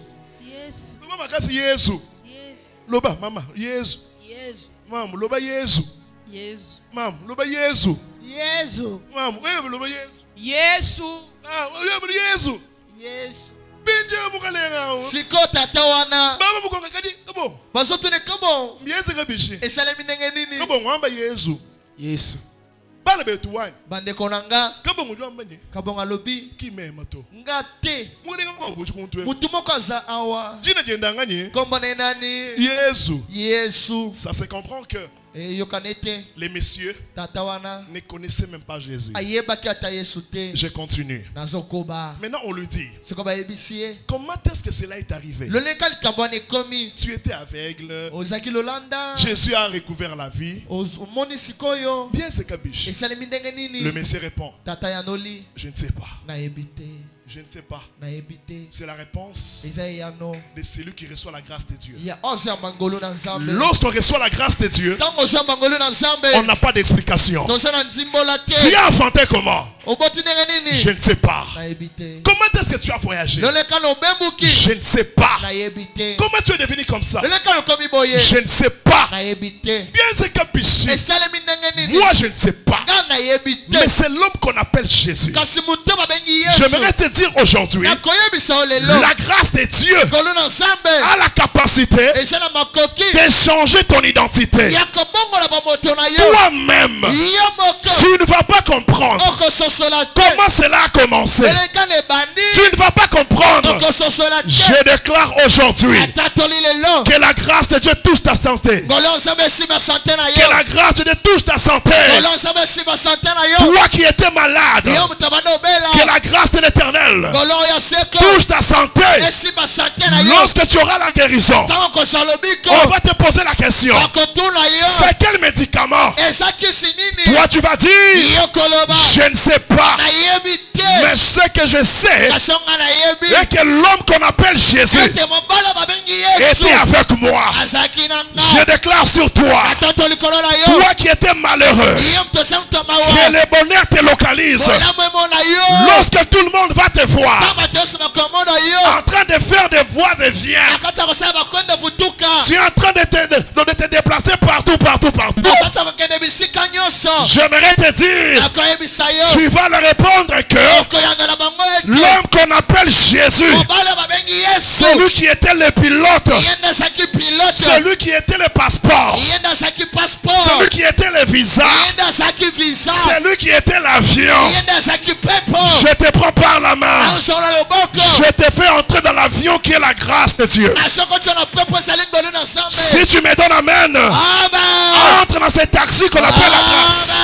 Yesu. Loba makasi Yesu. Yesu. Loba mama Yesu. Yesu. Mam loba Yesu. Yesu. Mam loba Yesu. Yesu. Mam wewe loba Yesu. Yesu. Ah, wewe Yesu. Yesu. Binje mukalenga o. Siko tata wana. Baba mukonga kadi kabo. Bazoto ne kabo. Mieze kabishi. Esalemi ndenge nini? Kabo ngwamba Yesu. Yesu. Bana betu wani. Bande konanga. Kabo ngujwamba ni. Kabonga lobi. Kime mato. Ngate. Mukalenga kwa abuji kuntwe. Mutu moko za awa. Jina jendanganye. Kombo ne nani? Yesu. Yesu. Ça se comprend que E yokanete. les messieurs Tata wana. ne connaissaient même pas Jésus. Ayebaki ata Yesu te. Je continue. Nazokoba. Maintenant, on lui dit, Siko bayebisi ye. comment est-ce que cela est arrivé? Loleka likambo wana ekomi. Tu étais aveugle. Ozaki lolanda. Jésus a recouvert la vie. Omoni sikoyo. Bien, c'est Kabish. Esalemi ndenge Le nini? Messie répond, Tata yanoli. je ne sais pas. Nayebi te. Je ne sais pas. Nayebi te. C'est la réponse Eza yano. de celui qui reçoit la grâce de Dieu. Ya oza mangolo na nzambe. Lorsqu'on reçoit la grâce de Dieu, Tango oza mangolo na nzambe. on n'a pas d'explication. Toza na nzimbola Tu te. as enfanté comment? Oboti ndenge nini? Je ne sais pas. Nayebi te. Comment est-ce que tu as voyagé? Loleka no bembuki. Je ne sais pas. Nayebi te. Comment tu es devenu comme ça? Loleka no komi boye. Je ne sais pas. Nayebi te. Bien, c'est Kabish. Esalemi ndenge nini? Moi, je ne sais pas. Nga nayebi te. Mais c'est l'homme qu'on appelle Jésus. Kasi mutu babengi Yesu. J'aimerais te dire aujourd'hui, Nakoyebisa olelo. la grâce de Dieu Ngolo na nzambe. a la capacité Eza na makoki. de changer ton identité. Ya kobongola bamoto na yo. Toi-même, Yo moko. tu ne vas pas comprendre Okososola te. comment cela a commencé. Loleka ne bandi. Tu ne vas pas comprendre. Okososola te. Je déclare aujourd'hui Atatoli lelo. que la grâce de Dieu touche ta santé. Ngolo nzambe si ba santé na Que yo. la grâce de Dieu touche ta santé. Ngolo nzambe si ba santé na yo. Toi qui étais malade, Yo mutabana obela. que la grâce de l'Éternel Ngolo ya seko. touche ta santé. Esi ba santé na yo. Lorsque tu auras la guérison, Tango kosalobiko. on va te poser la question. Bakotuna yo. C'est quel médicament? Eza kisi nini? Toi tu vas dire, Yo koloba. je ne sais pas. Nayebi te. Mais ce que je sais Kasonga nayebi. est que l'homme qu'on appelle Jésus Ete mobala babengi Yesu. était avec moi. Azaki na Je nga. déclare sur toi, Atoto likolo na yo. toi qui étais malheureux, Yo mtosa mtoma que wa. le bonheur te localise. Olamu emo na yo. Lorsque tout le monde va te voir Kama tosi makomodo yo. en train de faire des voies et viens, Akata kosala bakonde futuka. tu es en train de te déplacer partout. Osata kokende bisika nyonso. J'aimerais te dire, Akoyebisa yo. tu vas leur répondre que Okoyangala bango ete. l'homme qu'on appelle Jésus, Mobala babengi Yesu. celui qui était le pilote, Yenda saki pilote. celui qui était le passeport, Yenda saki passeport. celui qui était le visa, Yenda saki visa. celui qui était l'avion, Yenda saki pepo. je te prends par la main. Asola loboko. Je te fais entrer dans l'avion qui est la grâce de Dieu. Asoko tsona pepo sali ngolo na nzambe. Si tu me donnes amen, Amen. entre dans cet taxi qu'on appelle la grâce.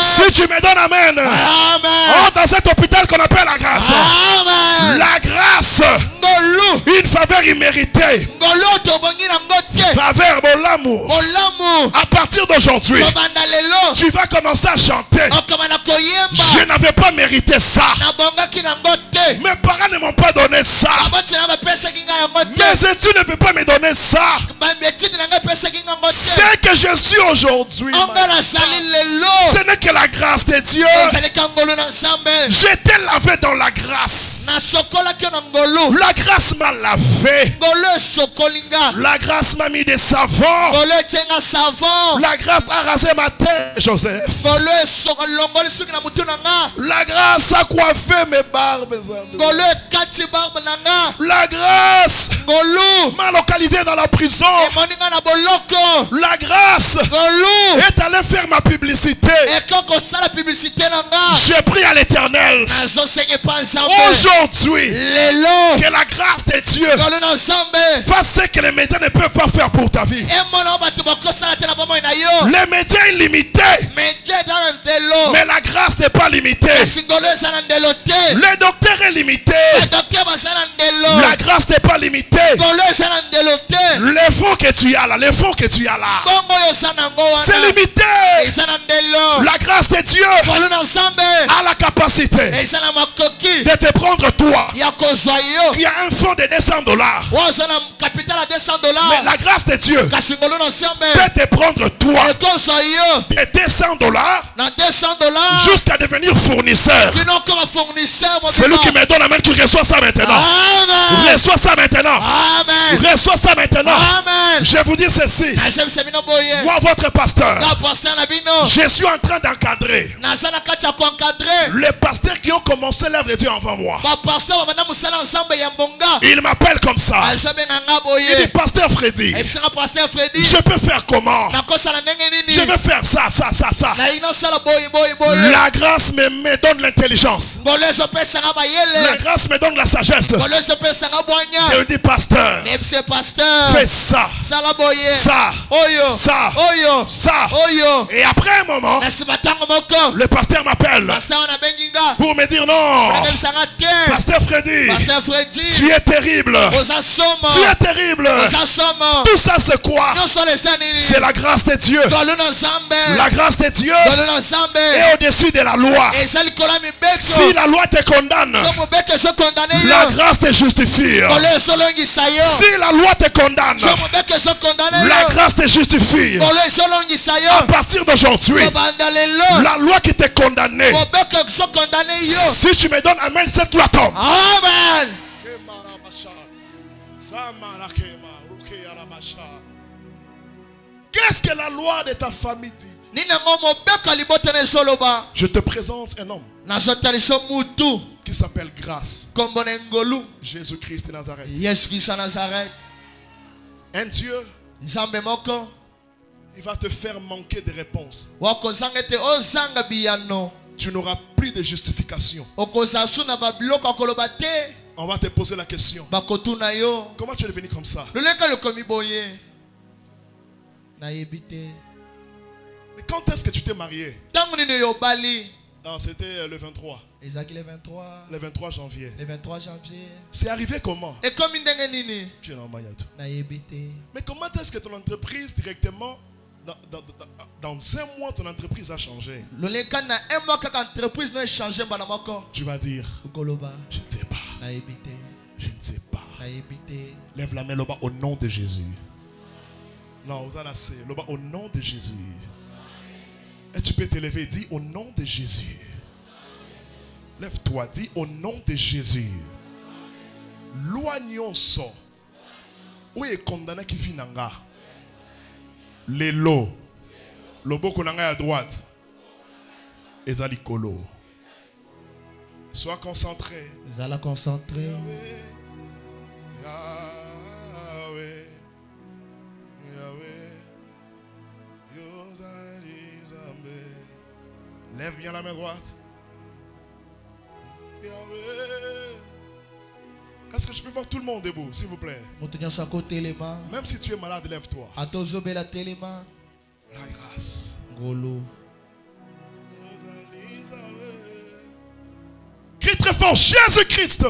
Si tu me donnes amen, Amen. entre dans cet hôpital qu'on appelle la grâce. Amen. La grâce, Ngolu. une faveur imméritée. Ngolu tobongi na ngote. Faveur, mon amour. Olamu. À partir d'aujourd'hui, Tobanda lelo. tu vas commencer à chanter. Okomana koyemba. Je n'avais pas mérité ça. Na bongaki na ngote. Mes parents ne m'ont pas donné ça. Aboti na bapesa kinga ya ngote. Mes études ne peuvent pas me donner ça. Mbetiti na ngapesa kinga ngote. Ce que je suis aujourd'hui, Ongala sali lelo. ce n'est que la grâce de Dieu. Ezali kangolo na nzambe. J'étais lavé dans la grâce. Na sokola ki na ngolu. La grâce m'a lavé. Ngolu sokolinga. La grâce m'a mis des savons. Ngolu chenga savon. La grâce a rasé ma tête, Joseph. Ngolu sokolongoli suki na mutu nanga. La grâce a coiffé mes barbes. Ngolu kati barbe nanga. La grâce Ngolu m'a localisé dans la prison. moninga na boloko. La grâce Ngolu est allée faire ma publicité. ekoko sala publicité nanga. J'ai pris à l'Éternel. Nazo sengi pa nzambe. Aujourd'hui, Lelo. que la grâce de Dieu Ngolu na nzambe. fasse ce que les médias ne peuvent pas faire pour ta vie. Emona batu bakosala te na bomoi na yo. Les médias illimités, Meje dans ndelo. mais la grâce n'est pas limitée. Kasi ngolu esala ndelo te. Les docteurs est limité, Docteur basala ndelo. la grâce n'est pas limitée. Ngolu esala ndelo te. Les fonds que tu as là, les fonds que tu as là, Bongo yo sana ngo wana. c'est limité. Esala ndelo. La grâce de Dieu Ngolu na nzambe. a la capacité Esala makoki. de te prendre toi. Ya kozwa yo. Il y a un fonds de $200. Wazana capital à $200. Mais la grâce de Dieu Kasi ngolu na nzambe. peut te prendre toi Ekozwa yo. de $200 Na $200. jusqu'à devenir fournisseur. Kino koma fournisseur mon Celui qui me donne la main, tu reçois ça maintenant. Amen. Reçois ça maintenant. Amen. Reçois ça maintenant. Amen. Je vous dis ceci. Nasem semino boye. Moi, votre pasteur, Na pasteur na bino. je suis en train d'encadrer Nasana kati ya encadrer. les pasteurs qui ont commencé l'œuvre de Dieu avant moi. Ba pasteur bana musala nzambe ya mbonga. Il m'appelle comme ça. Alsabe nga nga Il dit, boye. pasteur Freddy, Ebisanga pasteur Freddy. je peux faire comment? Na kosala ndenge nini? Je vais faire ça. Na ino sala boye. La grâce me donne l'intelligence. Ngolo so pesa nga La bayele. grâce me donne la sagesse. Ngolo so pesa nga Je boanya. lui dis, pasteur, Nebise pasteur. fais ça, Sala boye. ça, Oyo. ça, Oyo. ça. Oyo. Et après un moment, Na sibatango moko. le pasteur m'appelle Pasteur na benginga. pour me dire non. Nebisanga te. Pasteur Freddy, Pasteur Freddy. tu es terrible. Oza soma. Tu es terrible. Oza soma. Tout ça, c'est quoi? Nyonso lesa nini? C'est la grâce de Dieu. Ngolo na nzambe. La grâce de Dieu Ngolo na nzambe. est au-dessus de la loi. Eza likolo ya mibeko. Si la loi te condamne, So mobeko so condamné la yo. grâce te justifie. Ngolo esolongisa yo. Si la loi te condamne, So mobeko so condamné la yo. grâce te justifie. Ngolo esolongisa À yo. partir d'aujourd'hui, Kobanda lelo. la loi qui te condamnait, Mobeko so condamné yo. si tu me donnes amen, cette loi tombe. Amen. Qu'est-ce que la loi de ta famille dit? Nina ngo mobeko libotene soloba. Je te présente un homme Nazotaliso mutu. qui s'appelle Grâce. Kombone ngolu. Jésus-Christ de Nazareth. Yesu Kristo ya Nazareth. Un Dieu, Nzambe moko. il va te faire manquer de réponses. Wakozanga te ozanga biyano. Tu n'auras plus de justification. Okozasu na babiloko akoloba te. On va te poser la question. Bakotuna yo. Comment tu es devenu comme ça? Loleka lokomi boye. Nayebi te. Mais quand est-ce que tu t'es marié? Tango nini yo bali. Non, c'était le 23. Ezaki le 23. Le 23 janvier. Le 23 janvier. C'est arrivé comment? Ekomi ndenge nini? Tu es normal, il y a tout. Nayebi te. Mais comment est-ce que ton entreprise directement, dans un mois, ton entreprise a changé? Loleka na un mois kaka entreprise no changer bana moko. Tu vas dire, Koloba. je ne sais pas. Nayebi te. Je ne sais pas. Nayebi te. Lève la main là-bas au nom de Jésus. Non, vous en avez là-bas au nom de Jésus. Et tu peux te lever et dire au nom de Jésus. Lève-toi, dis au nom de Jésus. Loignons ça. Où est condamné qui vit nanga? Les lots. Le boko nanga à droite. Ezali kolo. Sois concentré. Zala concentré. Yahweh. Yahweh. Yozali Zambé. Lève bien la main droite. Yahweh. Est-ce que je peux voir tout le monde debout, s'il vous plaît? Moto nyonso akotelema. Même si tu es malade, lève-toi. Atozobela telema. La grâce. Ngolo. Yozali Zambé. Crie très fort, Jésus-Christ.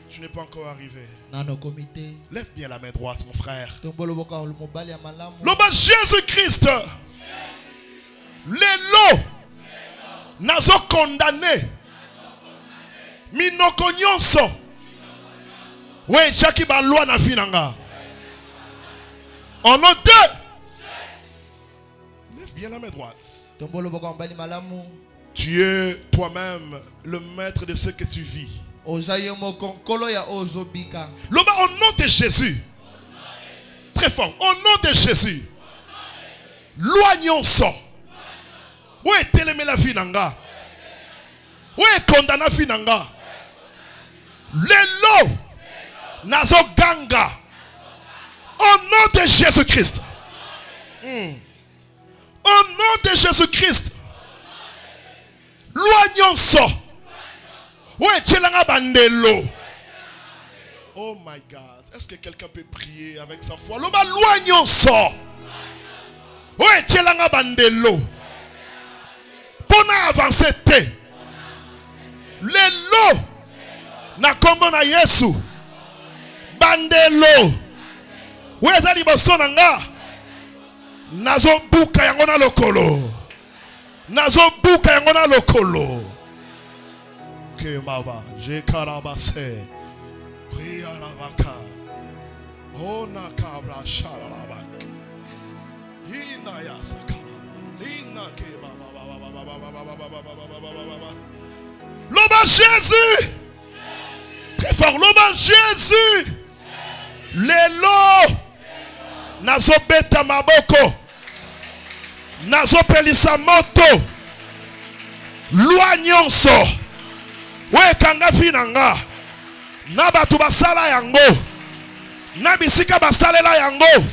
Tu n'es pas encore arrivé. Nano comité. Lève bien la main droite, mon frère. Tombolo boka mobali ya malamu. Loba Jésus-Christ. Les lots. Nazo condamné. Minoko nyonso. Ouais, chaki ba loi na finanga. En nom de. Lève bien la main droite. Tombolo boka mobali malamu. Tu es toi-même le maître de ce que tu vis. Loba, au nom de Jésus. Très fort. Au nom de Jésus. Loignons son. Où est télémé la vie nanga? Où est condamné la vie nanga? Lelo. Nazo ganga. Au nom de Jésus-Christ. Au nom de Jésus-Christ. Loignons son. Où est Tchelanga Bandelo? Oh my God. Est-ce que quelqu'un peut prier avec sa foi? Loba loignons son. Où est Tchelanga Bandelo? Pour avancer te. Lelo. Na kombo na Yesu. Bandelo. Où est Zali Bosonanga? Nazo buka yangona lokolo. Nazo buka yangona lokolo. Que baba, je karabase. Riarabaka. Oh nakabra sharabak. Ina yasakara. Ina ke baba. Loba Jésus. Très fort, loba Jésus. Lelo. Nazo beta maboko. Nazo pelisa moto. Loignonso. We kanga finanga. Na batu basala yango. Na bisika basalela yango.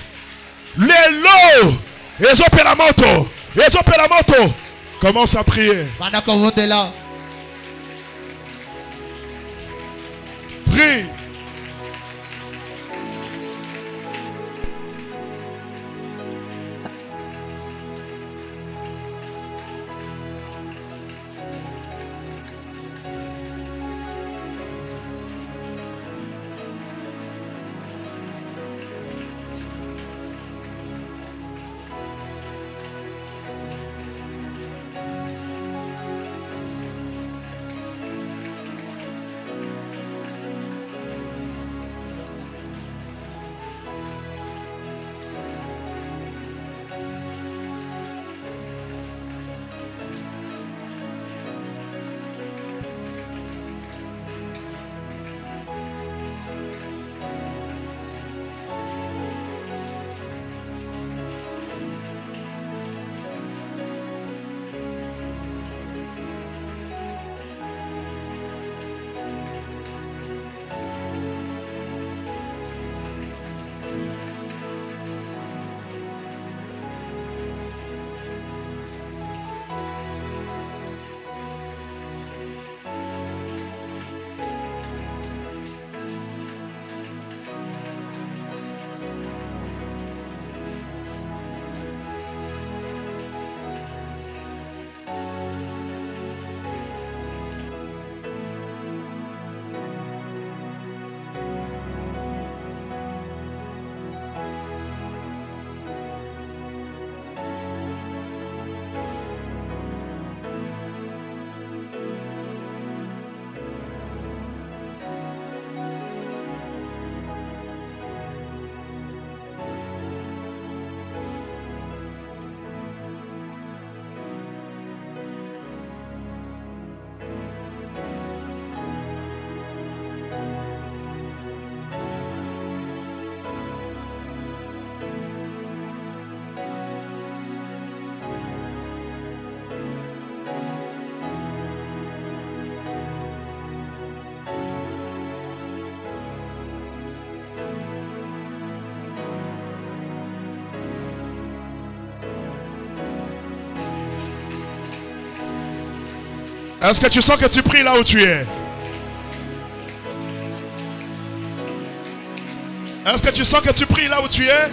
Lelo. Ezopela moto. Ezopela moto. Commence à prier. Pendant qu'on monte là. Prie. Est-ce que tu sens que tu pries là où tu es? Est-ce que tu sens que tu pries là où tu es?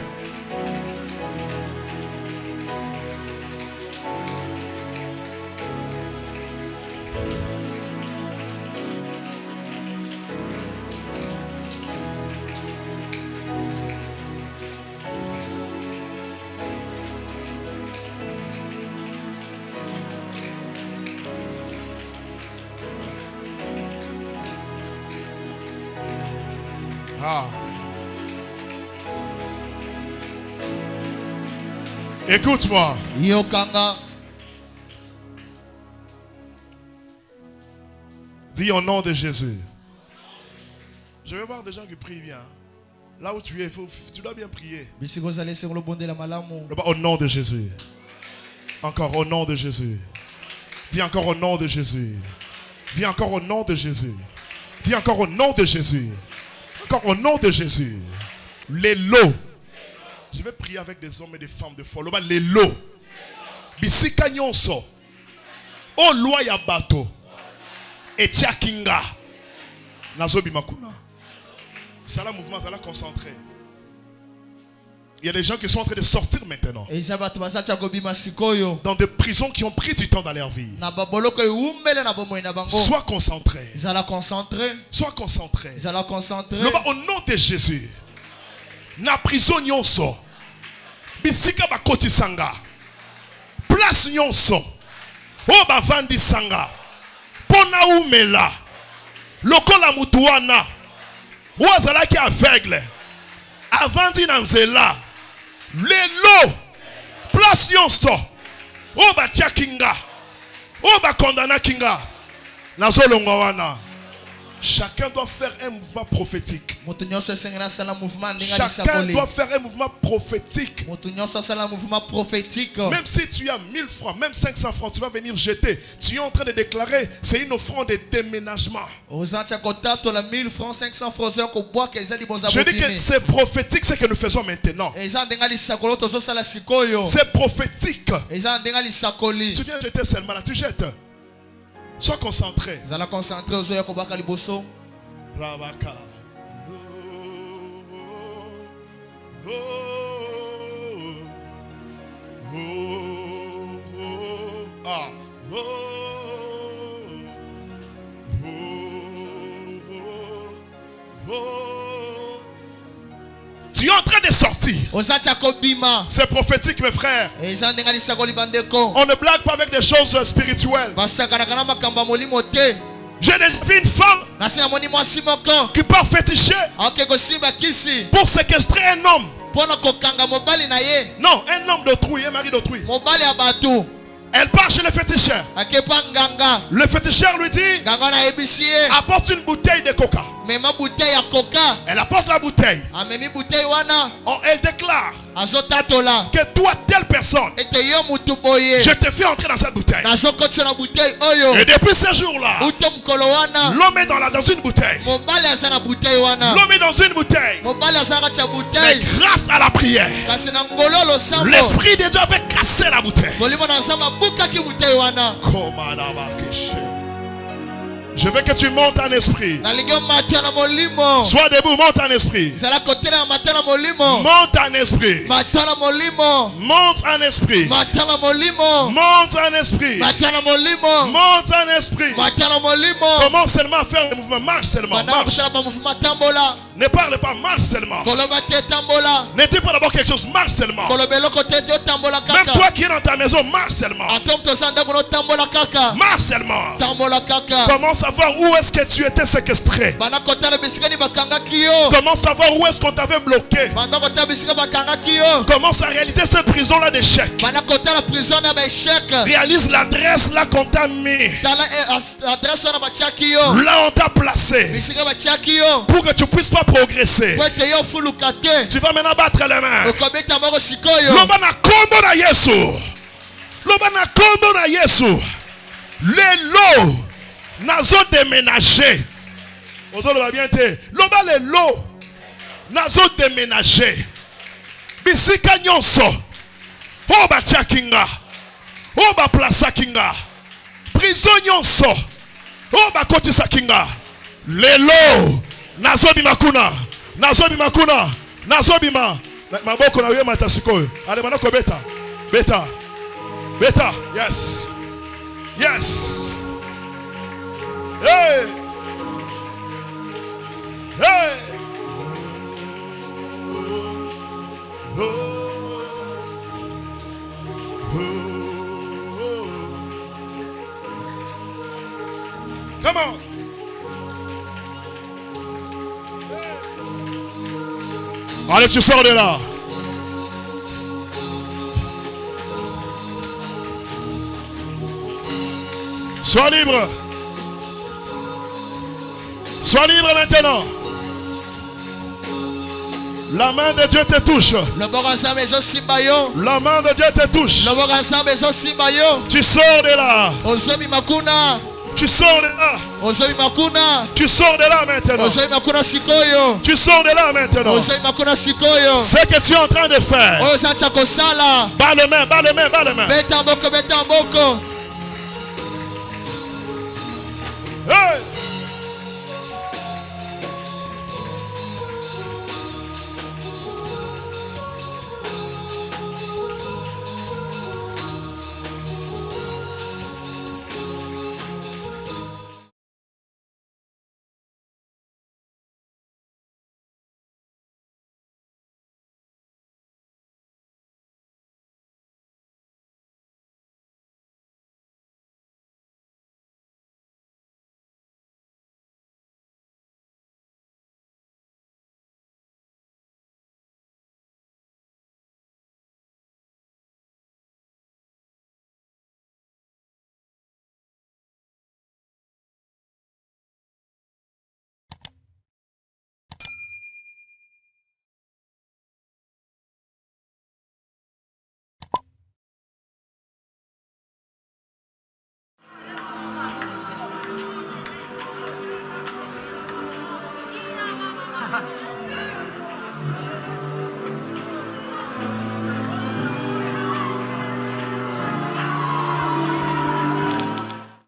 Ah. Écoute-moi. Yokanga. Dis au nom de Jésus. Je vais voir des gens qui prient bien. Là où tu es, tu dois bien prier. Au nom de Jésus. Encore au nom de Jésus. Dis encore au nom de Jésus. Dis encore au nom de Jésus. Dis encore au nom de Jésus. Encore au nom de Jésus. Les lots. Je vais prier avec des hommes et des femmes de foi. Les lots. Bisika nyonso. O loi ya bato. Et tchakinga. Nazobi makuna. Ça là mouvement, ça là concentré. Il y a des gens qui sont en train de sortir maintenant. Dans des prisons qui ont pris du temps dans leur vie. Sois concentré. Sois concentré. Au nom de Jésus. Na prison nyonso. Bisika bakoti sanga. Place nyonso. O bavandi sanga. Pona umela. Lokola mutuana. Ou azalaki aveugle. Avandi nanzela. Les lots. Place yonso. O ba tia kinga. O ba kondana kinga. Nazolonga wana. Chacun doit faire un mouvement prophétique. Chacun doit faire un mouvement prophétique. Même si tu as 1000 francs, même 500 francs, tu vas venir jeter. Tu es en train de déclarer, c'est une offrande de déménagement. Je dis que c'est prophétique ce que nous faisons maintenant. C'est prophétique. Tu viens jeter seulement là, tu jettes. Sois concentré. Rabaka. Tu es en train de sortir. C'est prophétique, mes frères. On ne blague pas avec des choses spirituelles. J'ai déjà vu une femme qui part féticher pour séquestrer un homme. Non, un homme d'autrui, un mari d'autrui. Elle part chez le féticheur. Le féticheur lui dit, apporte une bouteille de coca. Elle apporte la bouteille. Elle déclare que toi, telle personne, je te fais entrer dans cette bouteille. Et depuis ce jour-là, l'homme est dans une bouteille. L'homme est dans une bouteille. Mais grâce à la prière, l'Esprit de Dieu avait cassé la bouteille. Je veux que tu montes en esprit. Sois debout, monte en esprit. Monte en esprit. Monte en esprit. Monte en esprit. Monte en esprit. Commence seulement à faire le mouvement. Marche seulement. Marche. Ne parle pas, marche seulement. Ne dis pas d'abord quelque chose, marche seulement. Même toi qui es dans ta maison, marche seulement. Marche seulement. Comment savoir où est-ce que tu étais séquestré? Comment savoir où est-ce qu'on t'avait bloqué? Commence à réaliser cette prison-là d'échec. Réalise l'adresse là qu'on t'a mis. Là on t'a placé. Pour que tu puisses pas progresser. Tu vas maintenant battre les mains. Lobana kombo na Yesu. Lobana kombo na Yesu. Les lots nazo déménager. Ozo va bien te. Loba les lots nazo déménager. Bisika nyonso. Oba chakinga. Oba plaça kinga. Prison nyonso. Oba kotisa kinga. Les lots nazo bimakuna. Nazo bimakuna. Nazo bima. Maboko na wewe matasikoyo. Ale manako beta. Beta. Beta. Yes. Yes. Hey. Hey. Come on. Allez, tu sors de là. Sois libre. Sois libre maintenant. La main de Dieu te touche. Le bon ensemble est aussi baillon. La main de Dieu te touche. Le bon ensemble est aussi baillon. Tu sors de là. Ozobi makuna. Tu sors de là. Ozobi makuna. Tu sors de là maintenant. Ozobi makuna sikoyo. Tu sors de là maintenant. Ozobi makuna sikoyo. Ce que tu es en train de faire. Oyo sancha kosala. Bas les mains, bas les mains, bas les mains. Beta mboko, beta mboko.